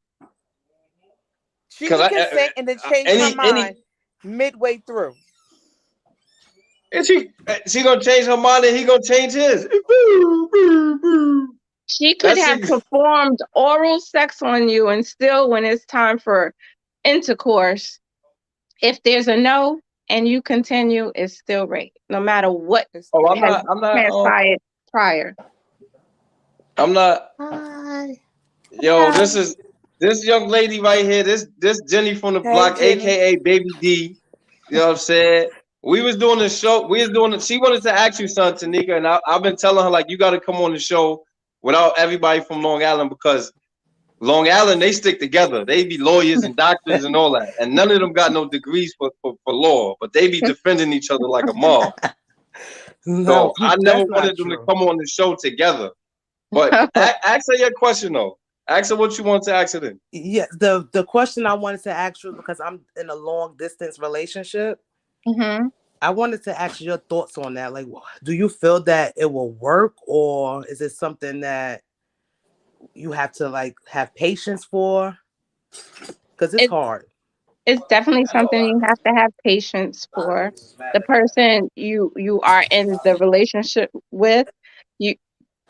she can consent and then change her mind midway through. Is she gonna change her mind and he gonna change his? She could have performed oral sex on you and still, when it's time for intercourse, if there's a no and you continue, it's still rape, no matter what has transpired prior. I'm not. Hi. Yo, this young lady right here. This Jenny from the block, Jenny. aka Baby D. You know what I'm saying? We was doing the show. She wanted to ask you something, Tanika, and I've been telling her like you got to come on the show without everybody from Long Island because Long Island they stick together. They be lawyers and doctors and all that, and none of them got no degrees for law, but they be defending each other like a mob. So I never wanted them to come on the show together. But ask her your question though. Ask her what you want to ask her then. Yeah, the question I wanted to ask you because I'm in a long distance relationship. Mm-hmm. I wanted to ask you your thoughts on that. Like, do you feel that it will work, or is it something that you have to like have patience for? Because it's hard. It's definitely something you have to have patience for. The person you are in the relationship with, you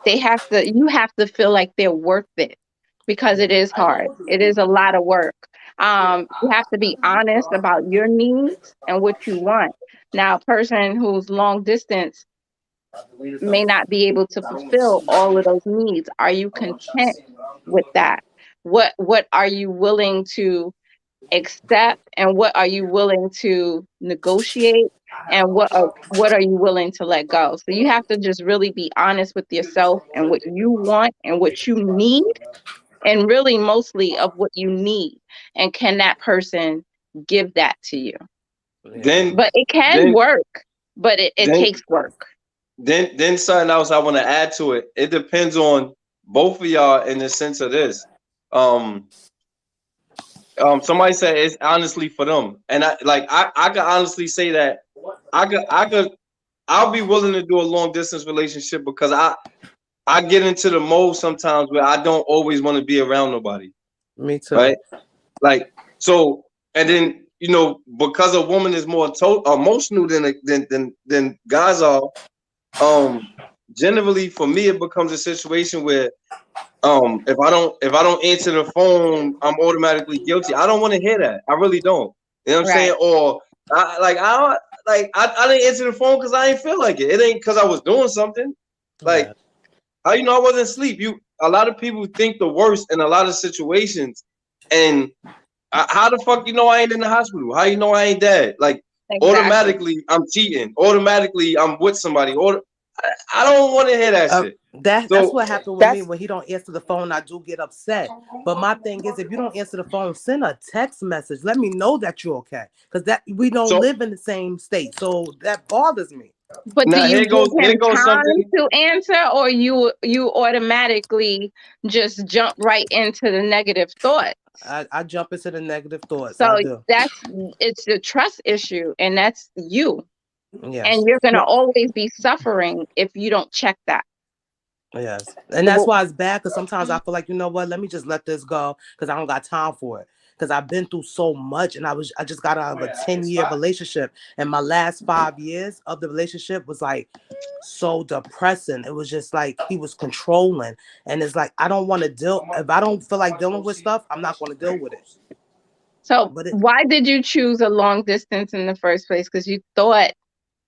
have to feel like they're worth it because it is hard. It is a lot of work. You have to be honest about your needs and what you want. Now, a person who's long distance may not be able to fulfill all of those needs. Are you content with that? What are you willing to accept, and what are you willing to negotiate, and what are you willing to let go? So you have to just really be honest with yourself and what you want and what you need, and really mostly of what you need, and can that person give that to you? But it can work, but it takes work. Then something else I want to add to it. It depends on both of y'all in the sense of this. Somebody said it's honestly for them, and I can honestly say that I'll be willing to do a long distance relationship because I get into the mode sometimes where I don't always want to be around nobody. Me too. Right? Like, so, and then, you know, because a woman is more emotional than guys are, generally for me, it becomes a situation where, if I don't answer the phone, I'm automatically guilty. I don't want to hear that. I really don't. You know what I'm saying? Or I didn't answer the phone because I didn't feel like it. It ain't because I was doing something. Like, how you know I wasn't asleep? A lot of people think the worst in a lot of situations, and how the fuck you know I ain't in the hospital? How you know I ain't dead? Like, automatically I'm cheating. Automatically I'm with somebody. Or I don't want to hear that shit. That's what happened with me when he don't answer the phone. I do get upset. But my thing is, if you don't answer the phone, send a text message. Let me know that you're okay, because that we don't live in the same state, so that bothers me. But now, do you give him time to answer, or you automatically just jump right into the negative thoughts? I jump into the negative thoughts. So it's the trust issue, and that's you. Yes. And you're gonna always be suffering if you don't check that. Yes, and that's why it's bad, because sometimes I feel like, you know what, let me just let this go because I don't got time for it. Because I've been through so much, and I just got out of a 10-year relationship, and my last 5 years of the relationship was like so depressing. It was just like he was controlling, and it's like I don't want to deal. If I don't feel like dealing with stuff, I'm not going to deal with it. So why did you choose a long distance in the first place? Because you thought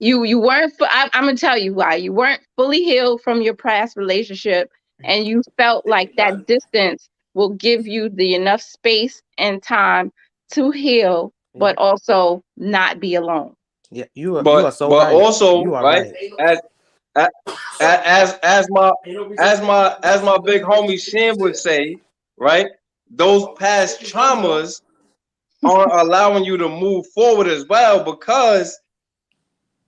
you weren't. I'm gonna tell you why. You weren't fully healed from your past relationship, and you felt like that distance will give you the enough space and time to heal, but also not be alone. Yeah, you are so right. Also, you are right. As my big homie Shan would say, right? Those past traumas are allowing you to move forward as well, because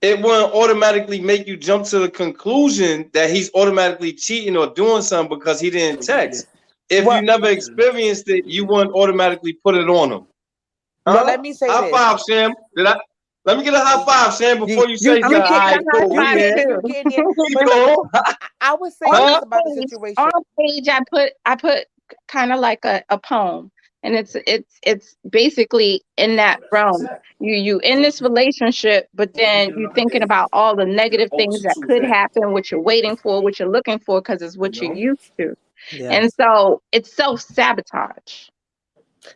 it wouldn't automatically make you jump to the conclusion that he's automatically cheating or doing something because he didn't text. If you never experienced it, you wouldn't automatically put it on him. Well, let me say high this. Five, Sam. Let me get a high five, Sam, before you say something. I would say this about the situation. On page, I put kind of like a poem, and it's basically in that realm. You in this relationship, but then you thinking about all the negative things that could happen, what you're waiting for, what you're looking for, because it's what you're used to. And so it's self-sabotage.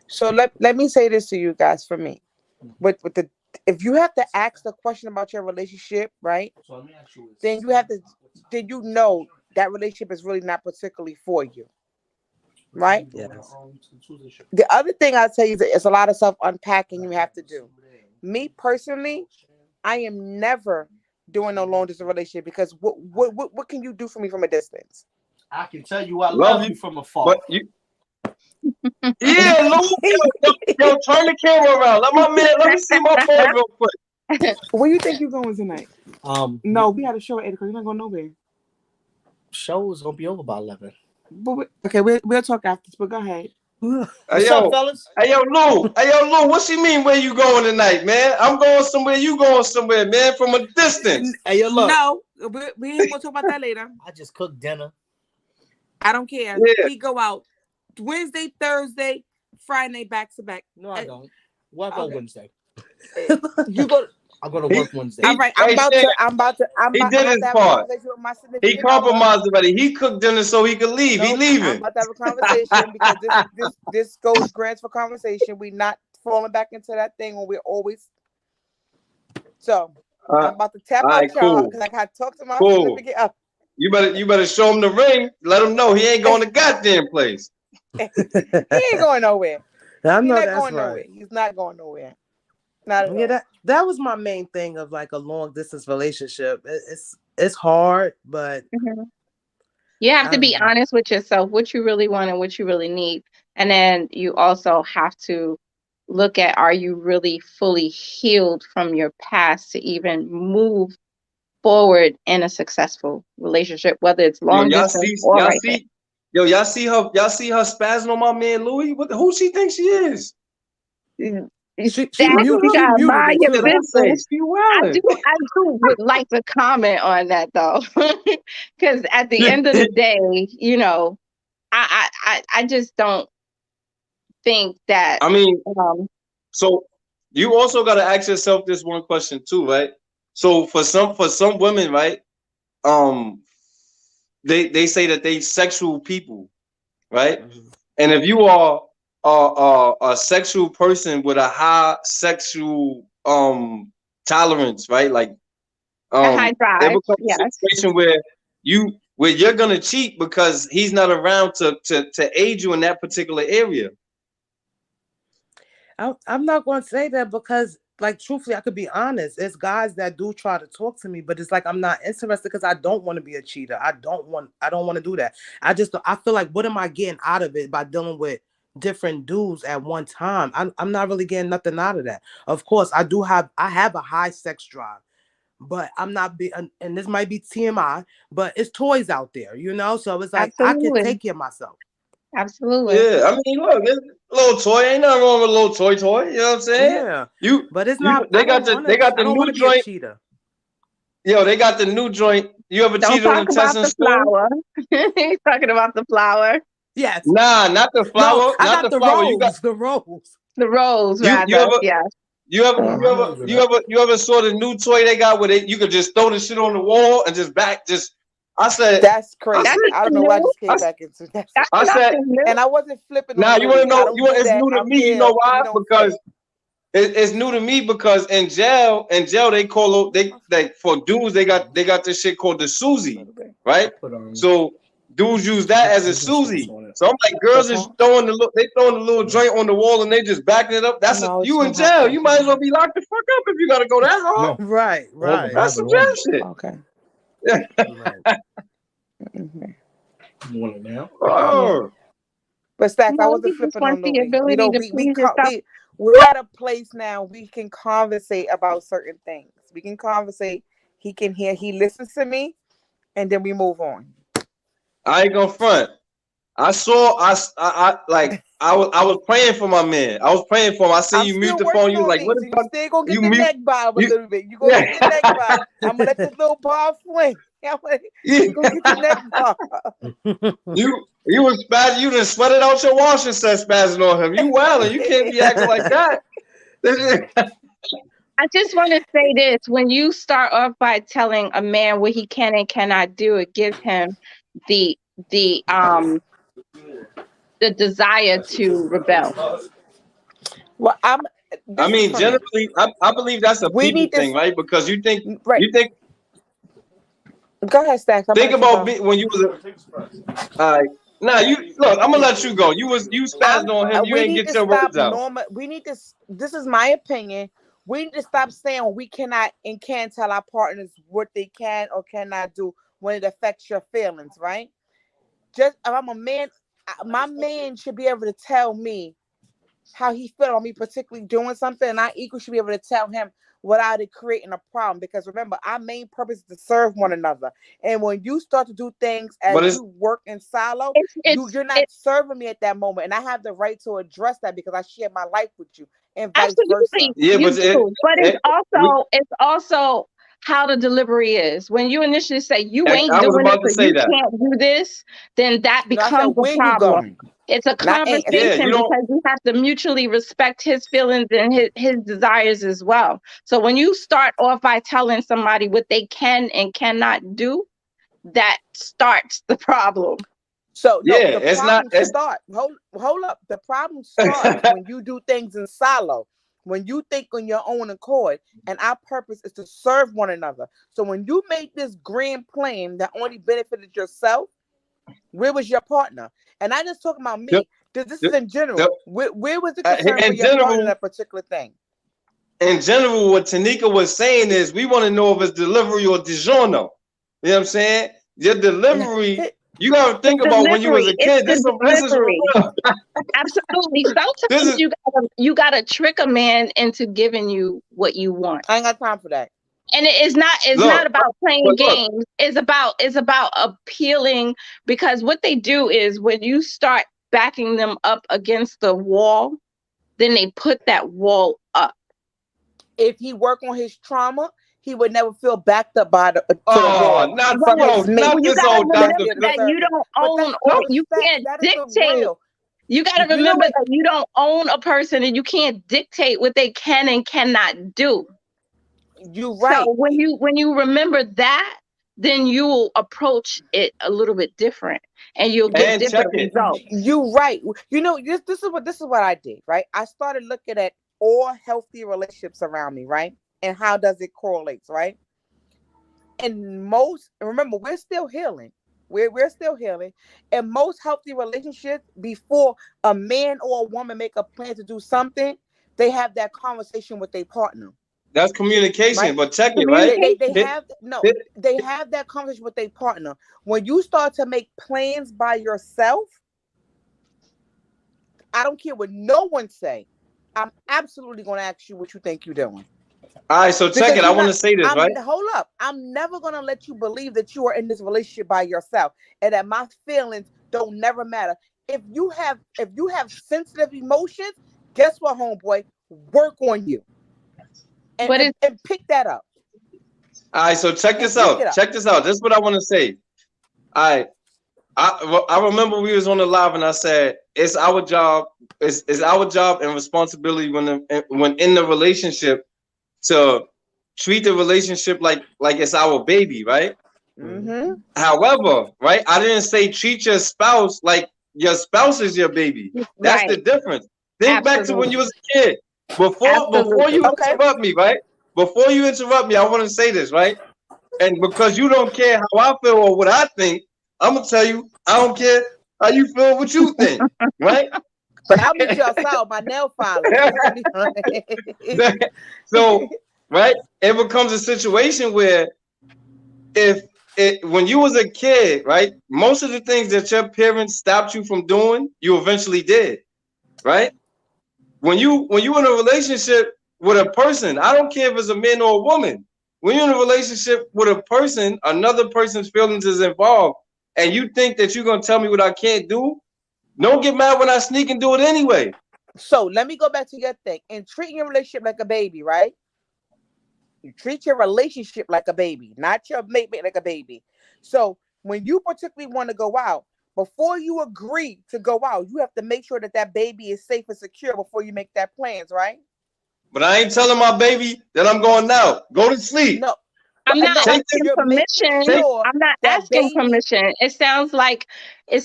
So let me say this to you guys. For me, with the, if you have to ask the question about your relationship, right, then you have to, then you know that relationship is really not particularly for you, right? Yes. The other thing I'll tell you is that it's a lot of self-unpacking you have to do. Me personally, I am never doing no long distance relationship, because what can you do for me from a distance? I can tell you I love you from afar. But you, yeah, yo, turn the camera around. Let me see my boy real quick. Where you think you going tonight? No, we had a show at 8 o'clock. You're not going nowhere. Show is gonna be over by 11. But we'll talk after this. But go ahead. What's up, fellas? Hey, yo, Lou. What she mean? Where you going tonight, man? I'm going somewhere. You going somewhere, man? From a distance. Hey, yo, look. No, we ain't gonna talk about that later. I just cooked dinner. I don't care. Yeah. He go out Wednesday, Thursday, Friday, back to back. No, I don't. Well, I go Wednesday. You go. I'll go to work Wednesday. All right, I'm about to he did his part. He compromised already. He cooked dinner so he could leave. He leaving. I'm about to have a conversation, because this goes grants for conversation. We not falling back into that thing when we're always. So I'm about to tap out y'all, because I got to talk to my significant other. You better show him the ring. Let him know he ain't going to goddamn place. He ain't going nowhere. I know He's not that's going right. nowhere. He's not going nowhere. Not at all. That was my main thing of like a long distance relationship. It's hard, but you have to be honest with yourself, what you really want and what you really need. And then you also have to look at, are you really fully healed from your past to even move forward in a successful relationship, whether it's long distance or right there. Y'all see her spazzing on my man Louis? Who she thinks she is? She mind your business. I do would like to comment on that though, because at the end of the day, you know, I just don't think that. I mean, so you also got to ask yourself this one question too, right? So for some women, right? They say that they sexual people, right? And if you are a sexual person with a high sexual tolerance, right? Like A high drive, there becomes yes. a situation where you're gonna cheat because he's not around to aid you in that particular area. I'm not going to say that because, like, truthfully, I could be honest. It's guys that do try to talk to me, but it's like I'm not interested because I don't want to be a cheater. I don't want to do that. I feel like, what am I getting out of it by dealing with different dudes at one time? I'm not really getting nothing out of that. Of course, I have a high sex drive, but I'm not and this might be TMI, but it's toys out there, you know? So it's like, Absolutely. I can take care of myself. Absolutely. Yeah, I mean, look, this little toy, ain't nothing wrong with a little toy. You know what I'm saying? Yeah. But it's not. They got the new joint. Cheater. Yo, they got the new joint. You ever Don't cheated on the talk about intestine the stone? flower. He's talking about the flower. Yes. Nah, not the flower. No, I not got the flower. Rose. You got the rose. The rose, rather. Yes. You ever saw the new toy they got where you could just throw the shit on the wall and just I said that's crazy. I don't know why I just came back into that. I said, and I wasn't flipping. Nah, you want to know? It's new to me. You know why? We because it's new to me because in jail they call they for dudes they got this shit called the Susie, right? So dudes use that as a Susie. So I'm like, girls is throwing the little joint on the wall and they just backing it up. That's you in jail. You might as well be locked the fuck up if you gotta go that hard. Right. That's some jail shit. Okay. Now. But Staxx, I wasn't flipping on Louis. We're at a place now we can conversate about certain things. We can conversate. He can hear. He listens to me, and then we move on. I ain't gonna front. I was praying for my man. I was praying for him. I see you mute the phone. You was like, what the fuck? You still gonna get the neck bob a little bit. You gonna get the neck bob. I'm gonna let this little bar swing. You gonna get the neck bob. You was spazzing. You just sweated out your wash and said spazzing on him. You wilding. You can't be acting like that. I just want to say this: when you start off by telling a man what he can and cannot do, it gives him the desire to rebel. Well, I mean, generally, I believe that's a people thing, right? Because you think. Go ahead, Staxx. Think about when you was nah, you look. I'm gonna let you go. You spazzed on him. You ain't get your words out. We need to. This is my opinion. We need to stop saying we cannot and can't tell our partners what they can or cannot do when it affects your feelings, right? Just if I'm a man, my man should be able to tell me how he felt on me, particularly doing something, and I equally should be able to tell him without it creating a problem. Because remember, our main purpose is to serve one another. And when you start to do things as you work in silo, you're not serving me at that moment. And I have the right to address that because I share my life with you, and vice versa. Yeah, but it's also how the delivery is. When you initially say you ain't doing it, so you can't do this, then that becomes a problem. It's a conversation because you have to mutually respect his feelings and his desires as well. So when you start off by telling somebody what they can and cannot do, that starts the problem. So the problem starts. Hold up. The problem starts when you do things in silo. When you think on your own accord, and our purpose is to serve one another. So when you make this grand plan that only benefited yourself, where was your partner? And I just talking about me. This is in general. Where was the concern for your partner in that particular thing? In general, what Tanika was saying is we want to know if it's delivery or DiGiorno. You know what I'm saying? Your delivery, you got to think about when you was a kid. This is real. Absolutely. Sometimes you gotta trick a man into giving you what you want. I ain't got time for that. And it's not about playing games. It's about appealing, because what they do is when you start backing them up against the wall, then they put that wall up. If he work on his trauma, he would never feel backed up by the wall. Not this old that you don't own, or you can't dictate. You got to remember that you don't own a person and you can't dictate what they can and cannot do. You're right. So when you remember that, then you will approach it a little bit different, and you'll get different results. You're right. You know, this is what I did, right? I started looking at all healthy relationships around me, right? And how does it correlate, right? And remember, we're still healing. We're still healing. And most healthy relationships, before a man or a woman make a plan to do something, they have that conversation with their partner. That's communication, right? But check it, right? They have that conversation with their partner. When you start to make plans by yourself, I don't care what no one say, I'm absolutely going to ask you what you think you're doing. All right, so check it. I want to say this, right? Hold up. I'm never going to let you believe that you are in this relationship by yourself and that my feelings don't never matter. If you have sensitive emotions, guess what, homeboy? Work on you. And pick that up. All right, so check this out. Check this out. This is what I want to say. All right. I remember we was on the live and I said, it's our job. It's our job and responsibility when in the relationship to treat the relationship like it's our baby, right? Mm-hmm. However, right, I didn't say treat your spouse like your spouse is your baby. That's the difference. Think back to when you was a kid. Before you interrupt me, right? Before you interrupt me, I want to say this, right? And because you don't care how I feel or what I think, I'm gonna tell you, I don't care how you feel, what you think, right? But I'll meet you outside my nail filer. So, right, it becomes a situation where when you was a kid, right, most of the things that your parents stopped you from doing, you eventually did, right? When you in a relationship with a person, I don't care if it's a man or a woman. When you're in a relationship with a person, another person's feelings is involved, and you think that you're gonna tell me what I can't do, don't get mad when I sneak and do it anyway. So let me go back to your thing. And treating your relationship like a baby, right? You treat your relationship like a baby, not your mate like a baby. So when you particularly want to go out, before you agree to go out, you have to make sure that baby is safe and secure before you make that plans, right? But I ain't telling my baby that I'm going out. Go to sleep. No. I'm not asking permission. I'm not asking permission. It sounds like. But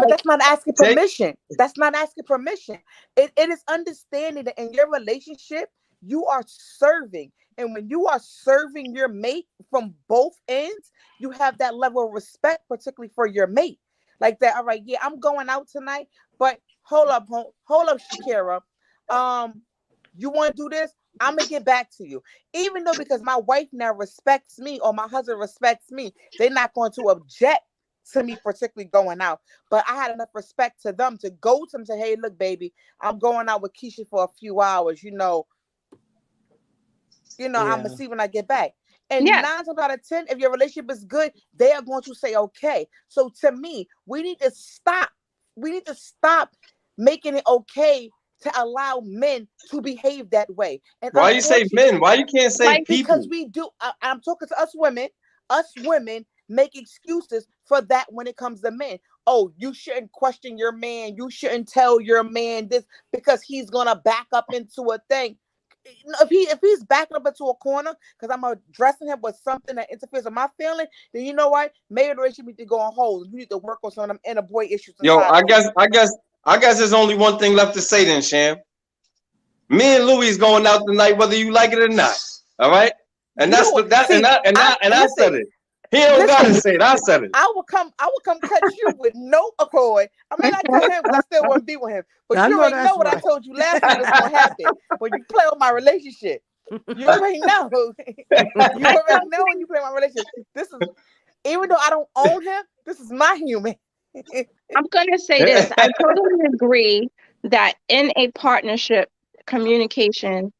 that's not asking permission. That's not asking permission. It is understanding that in your relationship, you are serving. And when you are serving your mate from both ends, you have that level of respect, particularly for your mate. Like that, all right, yeah, I'm going out tonight, but hold up, Shakira. You want to do this? I'm gonna get back to you. Even though because my wife now respects me or my husband respects me, they're not going to object to me particularly going out. But I had enough respect to them to go to them and say, hey, look, baby, I'm going out with Keisha for a few hours, I'm gonna see when I get back. And 9 times out of 10, if your relationship is good, they are going to say, okay. So to me, we need to stop. We need to stop making it okay to allow men to behave that way. And why you say men? Why you can't say people? Because we do. I'm talking to us women. Us women make excuses for that when it comes to men. Oh, you shouldn't question your man. You shouldn't tell your man this because he's gonna back up into a thing. If he's backing up into a corner because I'm addressing him with something that interferes with my feeling, then you know what? Maybe the relationship needs to go on hold. You need to work on some of them inner boy issues. Yo, I guess there's only one thing left to say then, Sham. Me and Louis is going out tonight, whether you like it or not. All right, and I said it. He don't gotta say it. I said it. I will come cut you with no accord. I mean, I tell him I still want to be with him, but you already know what I told you last week was gonna happen when you play with my relationship. You already know. You already know when you play my relationship. This is, even though I don't own him, this is my human. I'm gonna say this. I totally agree that in a partnership, communication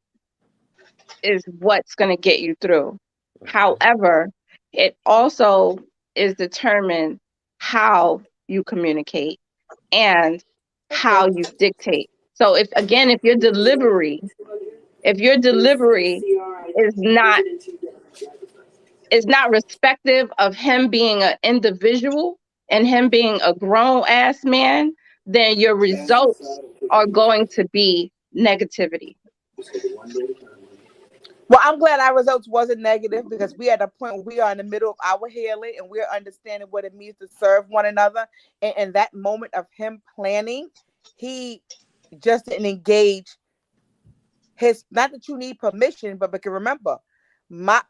is what's gonna get you through. However, it also is determined how you communicate and how you dictate. So if your delivery is not respective of him being an individual and him being a grown ass man, then your results are going to be negativity. Well, I'm glad our results wasn't negative, because we at a point where we are in the middle of our healing and we're understanding what it means to serve one another. And that moment of him planning, he just didn't engage his, not that you need permission, but because remember, my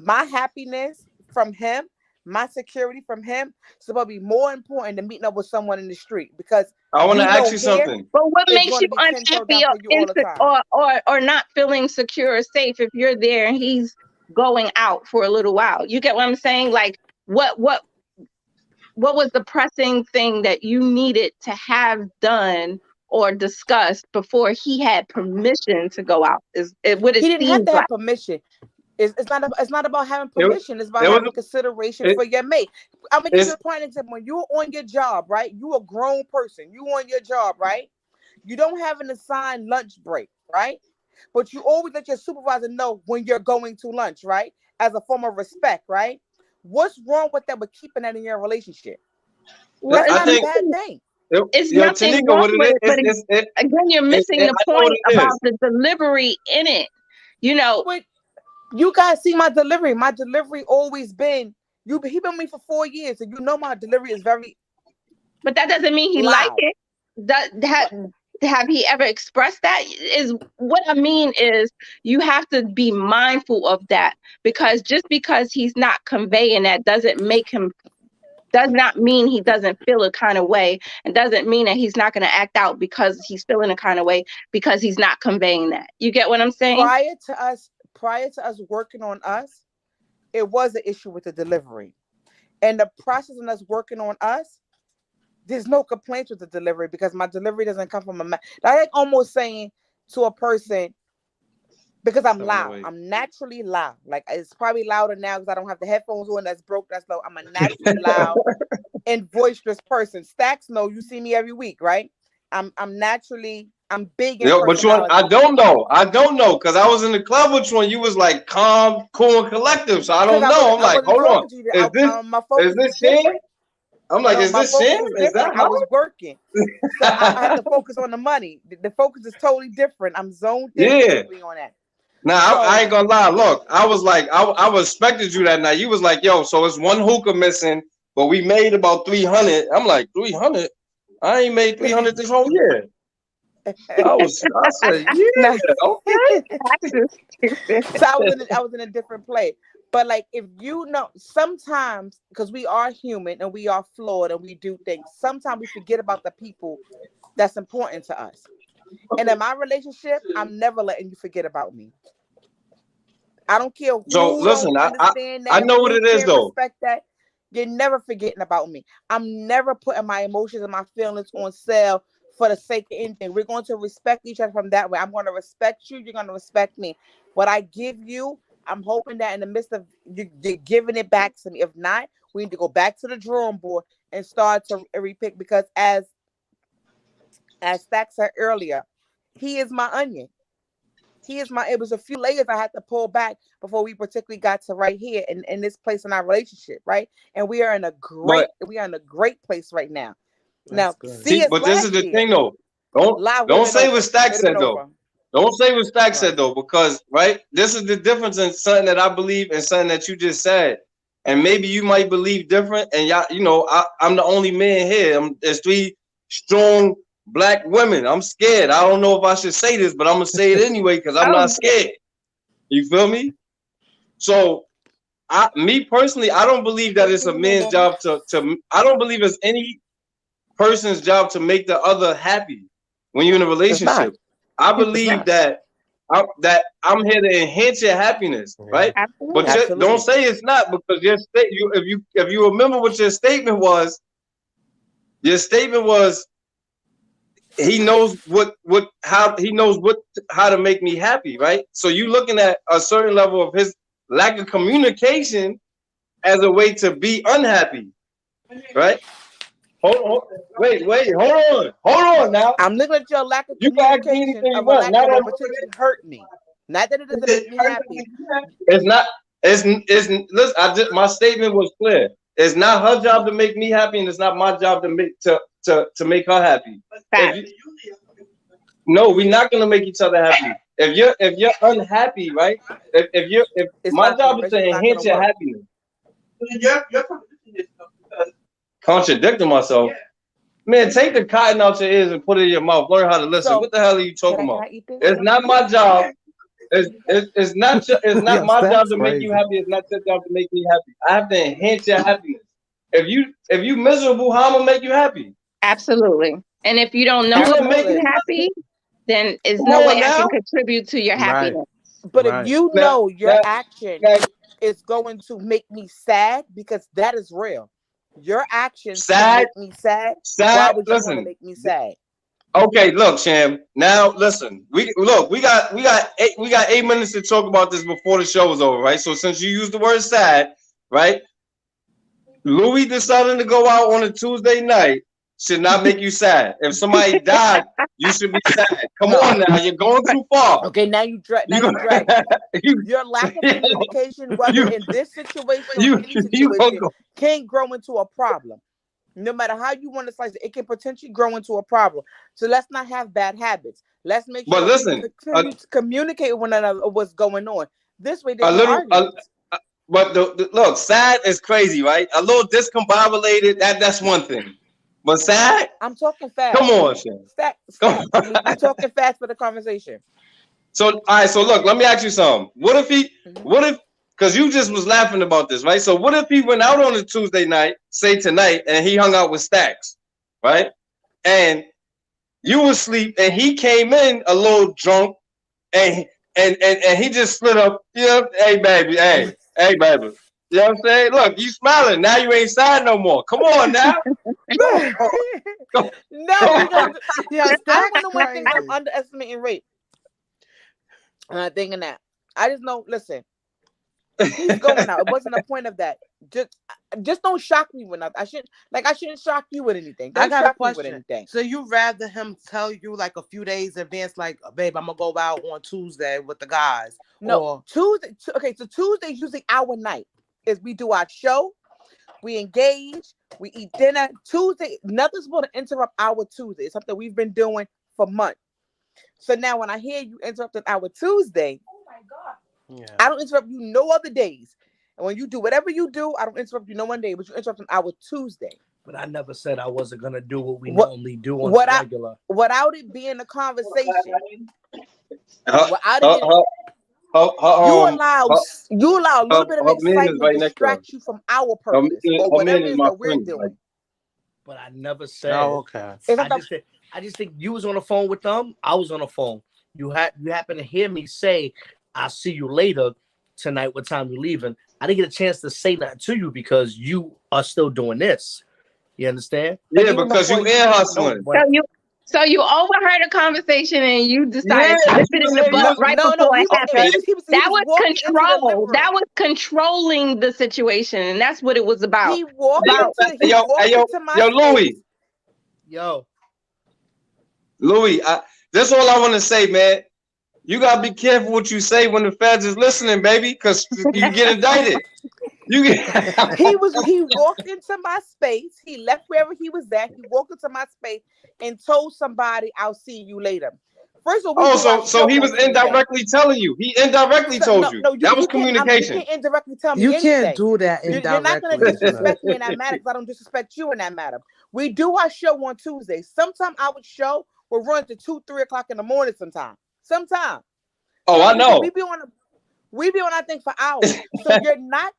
happiness from him, my security from him, is supposed to be more important than meeting up with someone in the street, because I want to ask you something. But what it's makes going you to be 10 toes unhappy down for you all the time. or not feeling secure or safe if you're there and he's going out for a little while? You get what I'm saying? Like, what was the pressing thing that you needed to have done or discussed before he had permission to go out? He didn't have to have permission. It's not about having permission. It's about having consideration for your mate. I'm gonna give you a point example. When you're on your job, right? You a grown person. You on your job, right? You don't have an assigned lunch break, right? But you always let your supervisor know when you're going to lunch, right? As a form of respect, right? What's wrong with that? With keeping that in your relationship? Well, that's not a bad thing. It's nothing Tanika, wrong with it, but again, you're missing the point about the delivery in it. You know, but you guys see my delivery. My delivery always been he been with me for 4 years, and you know my delivery is very. But that doesn't mean he like it. Have he ever expressed that? Is what I mean is you have to be mindful of that, because just because he's not conveying that does not mean he doesn't feel a kind of way, and doesn't mean that he's not going to act out because he's feeling a kind of way because he's not conveying that. You get what I'm saying? Prior to us working on us, it was an issue with the delivery. And the process of us working on us, there's no complaints with the delivery, because my delivery doesn't come from I like almost saying to a person, because I'm loud. I'm naturally loud. Like, it's probably louder now because I don't have the headphones on. That's broke. That's low. I'm a naturally loud and boisterous person. Staxx, no, you see me every week, right? I'm big in personality. I don't know, because I was in the club with you and you was like calm, cool, and collective. So I don't know. I'm like, hold on, is this Shan? I'm like, is this Shan? Is that I was working, so I had to focus on the money. The focus is totally different. I'm zoned in on that. Now, I ain't gonna lie. Look, I was like, I respected you that night. You was like, yo, so it's one hookah missing, but we made about 300. I'm like, 300? I ain't made 300 this whole year. I said, yeah, okay. So I was in a different place. But like, if you know, sometimes, because we are human and we are flawed and we do things, sometimes we forget about the people that's important to us. And in my relationship, I'm never letting you forget about me. I don't care who don't understand that. I know what it is, though. Respect that. You're never forgetting about me. I'm never putting my emotions and my feelings on sale for the sake of anything. We're going to respect each other from that way. I'm going to respect you. You're going to respect me. What I give you, I'm hoping that in the midst of you're giving it back to me. If not, we need to go back to the drawing board and start to repick, because as Staxx said earlier, he is my onion. It was a few layers I had to pull back before we particularly got to right here in this place in our relationship, right? And we are in a great place right now. Now, but this is the thing, though. Don't say what Staxx said, though. Don't say what Staxx said, though, because this is the difference in something that I believe and something that you just said. And maybe you might believe different. And I'm the only man here. There's 3 strong Black women. I'm scared. I don't know if I should say this, but I'm gonna say it anyway because I'm not scared. You feel me? So, me personally, I don't believe that it's a man's job to. I don't believe it's any person's job to make the other happy when you're in a relationship. I believe that I'm here to enhance your happiness, right? Absolutely. But don't say it's not, because if you remember what your statement was, he knows how to make me happy, right? So you looking at a certain level of his lack of communication as a way to be unhappy, right? Hold on now. I'm looking at your lack of communication of a lack of potentially hurt me. Not that it doesn't make me happy. It's not. Listen, my statement was clear. It's not her job to make me happy, and it's not my job to make her happy. No, we're not gonna make each other happy. If you're unhappy, right? If my job is to enhance your happiness. You're contradicting myself. Man, take the cotton out your ears and put it in your mouth. Learn how to listen. So, what the hell are you talking about? It's not my job. It's not my job to make you happy. It's not your job to make me happy. I have to enhance your happiness. If you miserable, how am I gonna make you happy? Absolutely. And if you don't know what makes you happy, then there's no way I can contribute to your happiness. But if you know your action is going to make me sad, because that is real. Your actions make me sad. Why would you want to make me sad? Okay, look, Sham. Now listen. We got 8 minutes to talk about this before the show is over, right? So since you used the word sad, right? Louis deciding to go out on a Tuesday night should not make you sad. If somebody died, you should be sad. Come on now, you're going too far. Okay, now you drag. Your lack of communication, whether in this situation or any situation, can grow into a problem. No matter how you want to slice it, it can potentially grow into a problem. So let's not have bad habits. Let's make sure we continue to communicate with one another what's going on. This way, but look, sad is crazy, right? A little discombobulated, that's one thing. But sad? I'm talking fast. Come on, Sham. I'm talking fast for the conversation. So, all right. So, look, let me ask you something. What if because you just was laughing about this, right? So, what if he went out on a Tuesday night, say tonight, and he hung out with Staxx, right? And you was asleep, and he came in a little drunk, and he just slid up, hey, baby, hey, baby. You know what I'm saying? Look, you smiling. Now you ain't sad no more. Come on now. I don't know one thing I'm underestimating rape. And I'm thinking that. I just know, listen, he's going out. It wasn't the point of that. Just don't shock me with nothing. I shouldn't shock you with anything. I got a question. So you rather him tell you like a few days in advance, like, babe, I'm gonna go out on Tuesday with the guys? No, Tuesday. Okay, so Tuesday's usually our night. Is we do our show, we engage, we eat dinner. Tuesday, nothing's supposed to interrupt our Tuesday. It's something we've been doing for months. So now when I hear you interrupting our Tuesday, oh my God, I don't interrupt you no other days. And when you do whatever you do, I don't interrupt you no one day, but you interrupt our Tuesday. But I never said I wasn't gonna do what we normally do on the regular. Without it being a conversation. You allow a little bit of excitement to distract you from our purpose or whatever it is that we're doing. But I never said. Oh, okay. I just think you was on the phone with them. I was on the phone. You happen to hear me say, "I'll see you later tonight. What time you leaving?" I didn't get a chance to say that to you because you are still doing this. You understand? Yeah, because you air hustling. So you overheard a conversation and you decided to nip it in the butt before it happened. That was control. That was controlling the situation, and that's what it was about. He walked into my Louis. Louis, that's all I want to say, man. You gotta be careful what you say when the feds is listening, baby, because you get indicted. He walked into my space. He left wherever he was at. He walked into my space and told somebody, "I'll see you later." First of all, so he was indirectly telling you. He indirectly told you. That was communication. You can't indirectly tell me you anything. Can't do that indirectly. You're not going to disrespect me in that matter because I don't disrespect you in that matter. We do our show on Tuesday. Sometimes our show will run to 2-3 o'clock in the morning. Sometimes. Oh, I know. We be on that thing for hours. So you're not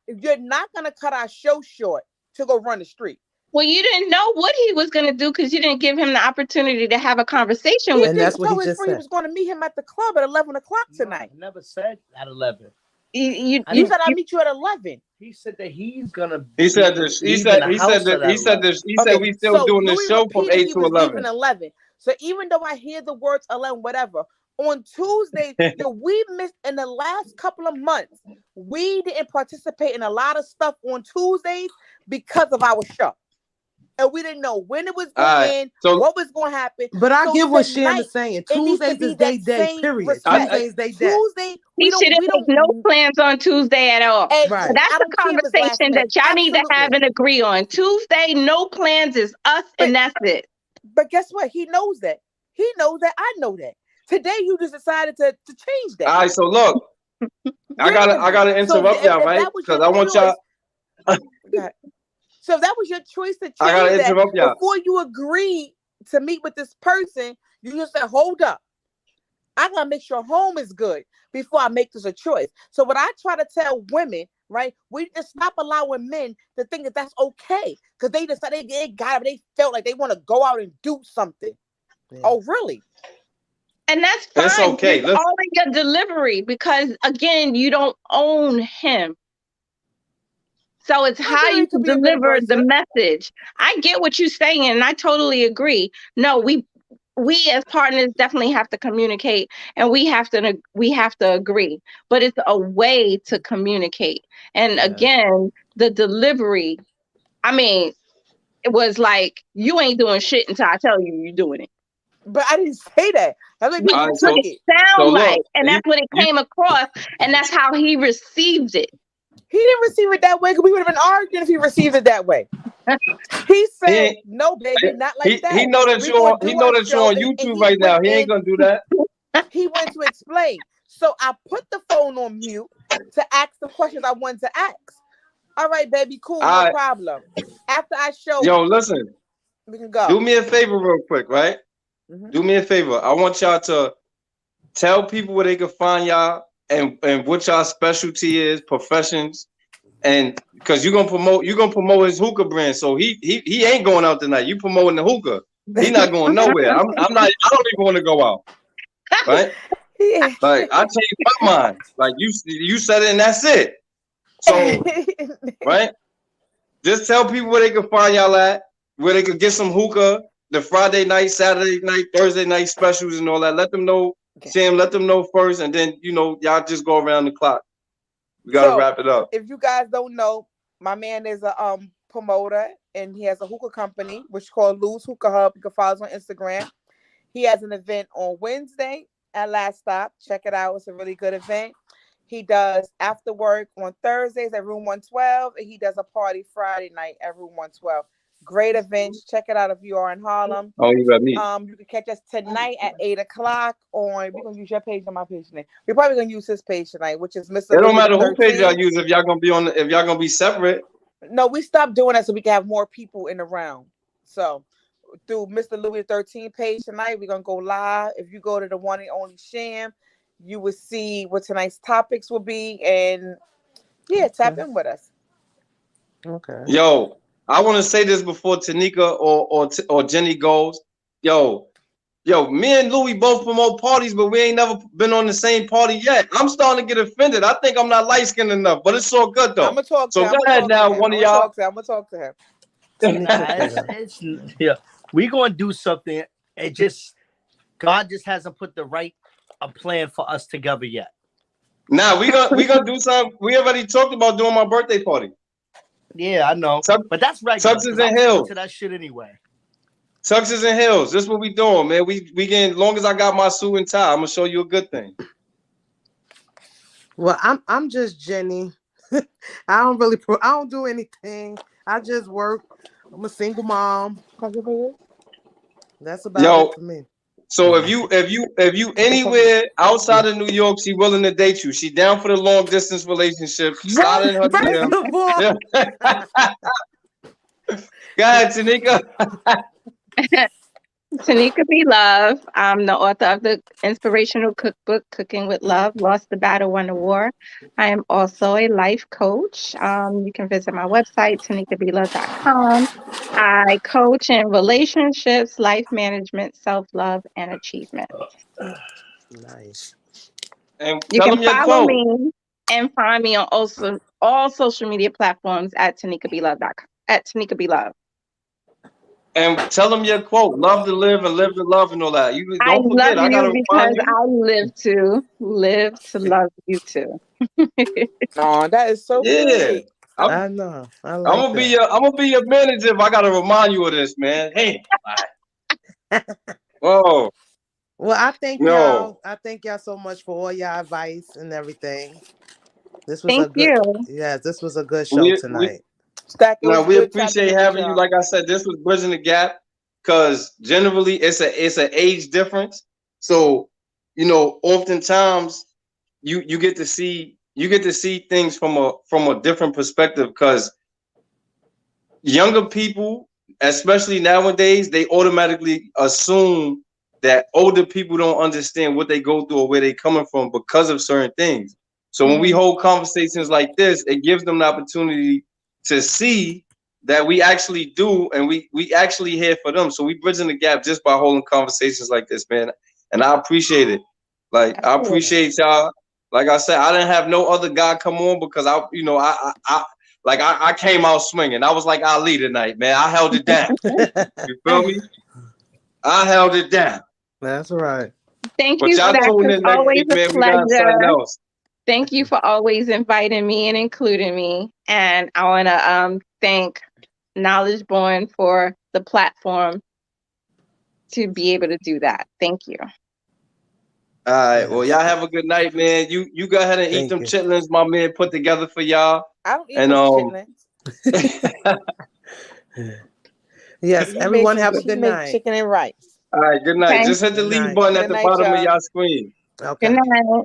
gonna cut our show short to go run the street. Well, you didn't know what he was gonna do because you didn't give him the opportunity to have a conversation with him. And that's what he just said. He was going to meet him at the club at 11 o'clock tonight. I never said at 11. You said I'll meet you at 11. He said that he's gonna. He said we still doing the show from 8 to 11. So even though I hear the words 11, whatever. On Tuesday, we missed in the last couple of months. We didn't participate in a lot of stuff on Tuesdays because of our show. and we didn't know when it was All going to right. end, So what was going to happen. But I So get what Sham tonight, is saying. it needs to Tuesdays be is they that day, same period. respect. Tuesdays they day. Tuesday, He should have no plans on Tuesday at all. and Right. So that's I the don't care if it's last conversation minute. that y'all need to have Absolutely. and agree on. Tuesday, no plans is us, and that's it. But guess what? He knows that. He knows that. I know that. Today you just decided to change that. all right, so look, I gotta interrupt y'all, right? Because I want y'all. So if that was your choice to change I gotta that interrupt y'all. before you agreed to meet with this person, you just said, hold up. I gotta make sure home is good before I make this a choice. So what I try to tell women, right, we just stop allowing men to think that that's okay. Because they decided they felt like they want to go out and do something. Yeah. Oh, really? And that's fine. It's okay. It's all in your delivery because, again, you don't own him. So it's how you deliver the message. I get what you're saying, and I totally agree. No, we as partners definitely have to communicate, and we have to agree. But it's a way to communicate. And again, the delivery, I mean, it was like, you ain't doing shit until I tell you you're doing it. But I didn't say that. That's what that's what it sounds like. And that's what it came across. And that's how he received it. He didn't receive it that way because we would have been arguing if he received it that way. He said, "No, baby, not like that." He know that you're on YouTube right now. He ain't gonna do that. He went to explain. So I put the phone on mute to ask the questions I wanted to ask. All right, baby, cool, no problem. After I show, listen, we can go. Do me a favor, real quick, right? Mm-hmm. Do me a favor. I want y'all to tell people where they can find y'all. And what y'all specialty is, professions, and because you're gonna promote his hookah brand, so he ain't going out tonight. You promoting the hookah, he not going nowhere. I don't even want to go out, right? Yeah. Like I changed my mind. Like you said it, and that's it. So right, just tell people where they can find y'all at, where they can get some hookah, the Friday night, Saturday night, Thursday night specials, and all that. Let them know. Okay. Sam, let them know first, and then y'all just go around the clock. We gotta wrap it up. If you guys don't know, my man is a promoter, and he has a hookah company which is called Lou's Hookah Hub. You can follow us on Instagram. He has an event on Wednesday at Last Stop. Check it out; it's a really good event. He does after work on Thursdays at Room 112, and he does a party Friday night at Room 112. Great events. Check it out if you are in Harlem. Oh, you got me. You can catch us tonight at 8:00 on. We're gonna use your page or my page tonight. We're probably gonna use his page tonight, which is Mr. It don't matter who page y'all use if y'all gonna be if y'all gonna be separate. No, we stopped doing that so we can have more people in the round. So through Mr. Louis 13 page tonight, we're gonna go live. If you go to the one and only Sham, you will see what tonight's topics will be, and tap in with us. Okay. Yo. I want to say this before Tanika or Jenny goes. Yo, me and Louis both promote parties, but we ain't never been on the same party yet. I'm starting to get offended. I think I'm not light-skinned enough, but it's all good, though. I'm going to talk to him. So go ahead now, one of y'all. I'm going to talk to him. We're going to do something. God just hasn't put the right plan for us together yet. Nah, we gonna do something. We already talked about doing my birthday party. Yeah, I know. But that's right. Tuxes and Hills. To that shit anyway. Tuxes and Hills. This is what we doing, man. We getting. Long as I got my suit and tie, I'm gonna show you a good thing. Well, I'm just Jenny. I don't do anything. I just work. I'm a single mom. That's about it for me. So if you anywhere outside of New York, she willing to date you. She down for the long distance relationship. Slide in her DM. Go ahead, Tanika. Tanika B Love. I'm the author of the inspirational cookbook, Cooking with Love, Lost the Battle, Won the War. I am also a life coach. You can visit my website, tanikablove.com. I coach in relationships, life management, self-love, and achievement. Nice. And you can follow me and find me on also all social media platforms at tanikablove.com, at Tanika B Love. And tell them your quote: "Love to live and live to love," and all that. You don't forget. I gotta because I live to love you too. Oh, that is so sweet. I know. I I'm like gonna be your manager if I gotta remind you of this, man. Hey. Oh. Well, I thank No. y'all. I thank y'all so much for all y'all advice and everything. This was Thank a good, you. yes, this was a good show We tonight. Stack, it Now was we good tapping appreciate in with having you. y'all. Like I said, this was bridging the gap because generally it's an age difference. So, oftentimes you get to see things from a different perspective because younger people, especially nowadays, they automatically assume that older people don't understand what they go through or where they're coming from because of certain things. So when we hold conversations like this, it gives them the opportunity to see that we actually do, and we actually here for them. So we bridging the gap just by holding conversations like this, man. And I appreciate it. Like I appreciate y'all. Like I said, I didn't have no other guy come on because I came out swinging. I was like Ali tonight, man. I held it down. You feel me? I held it down. That's right. Thank But you, y'all Stack. tune It's in next always week, a man. We got something pleasure. else. Thank you for always inviting me and including me. And I want to thank Knowledgeborn for the platform to be able to do that. Thank you. All right. Well, y'all have a good night, man. You go ahead and eat them chitlins my man put together for y'all. I don't eat And chitlins. Yes, everyone have a good night. Chicken and rice. All right, good night. Okay. Just hit the Good leave night. button at Good the night, bottom of y'all. y'all screen. Okay. Good night.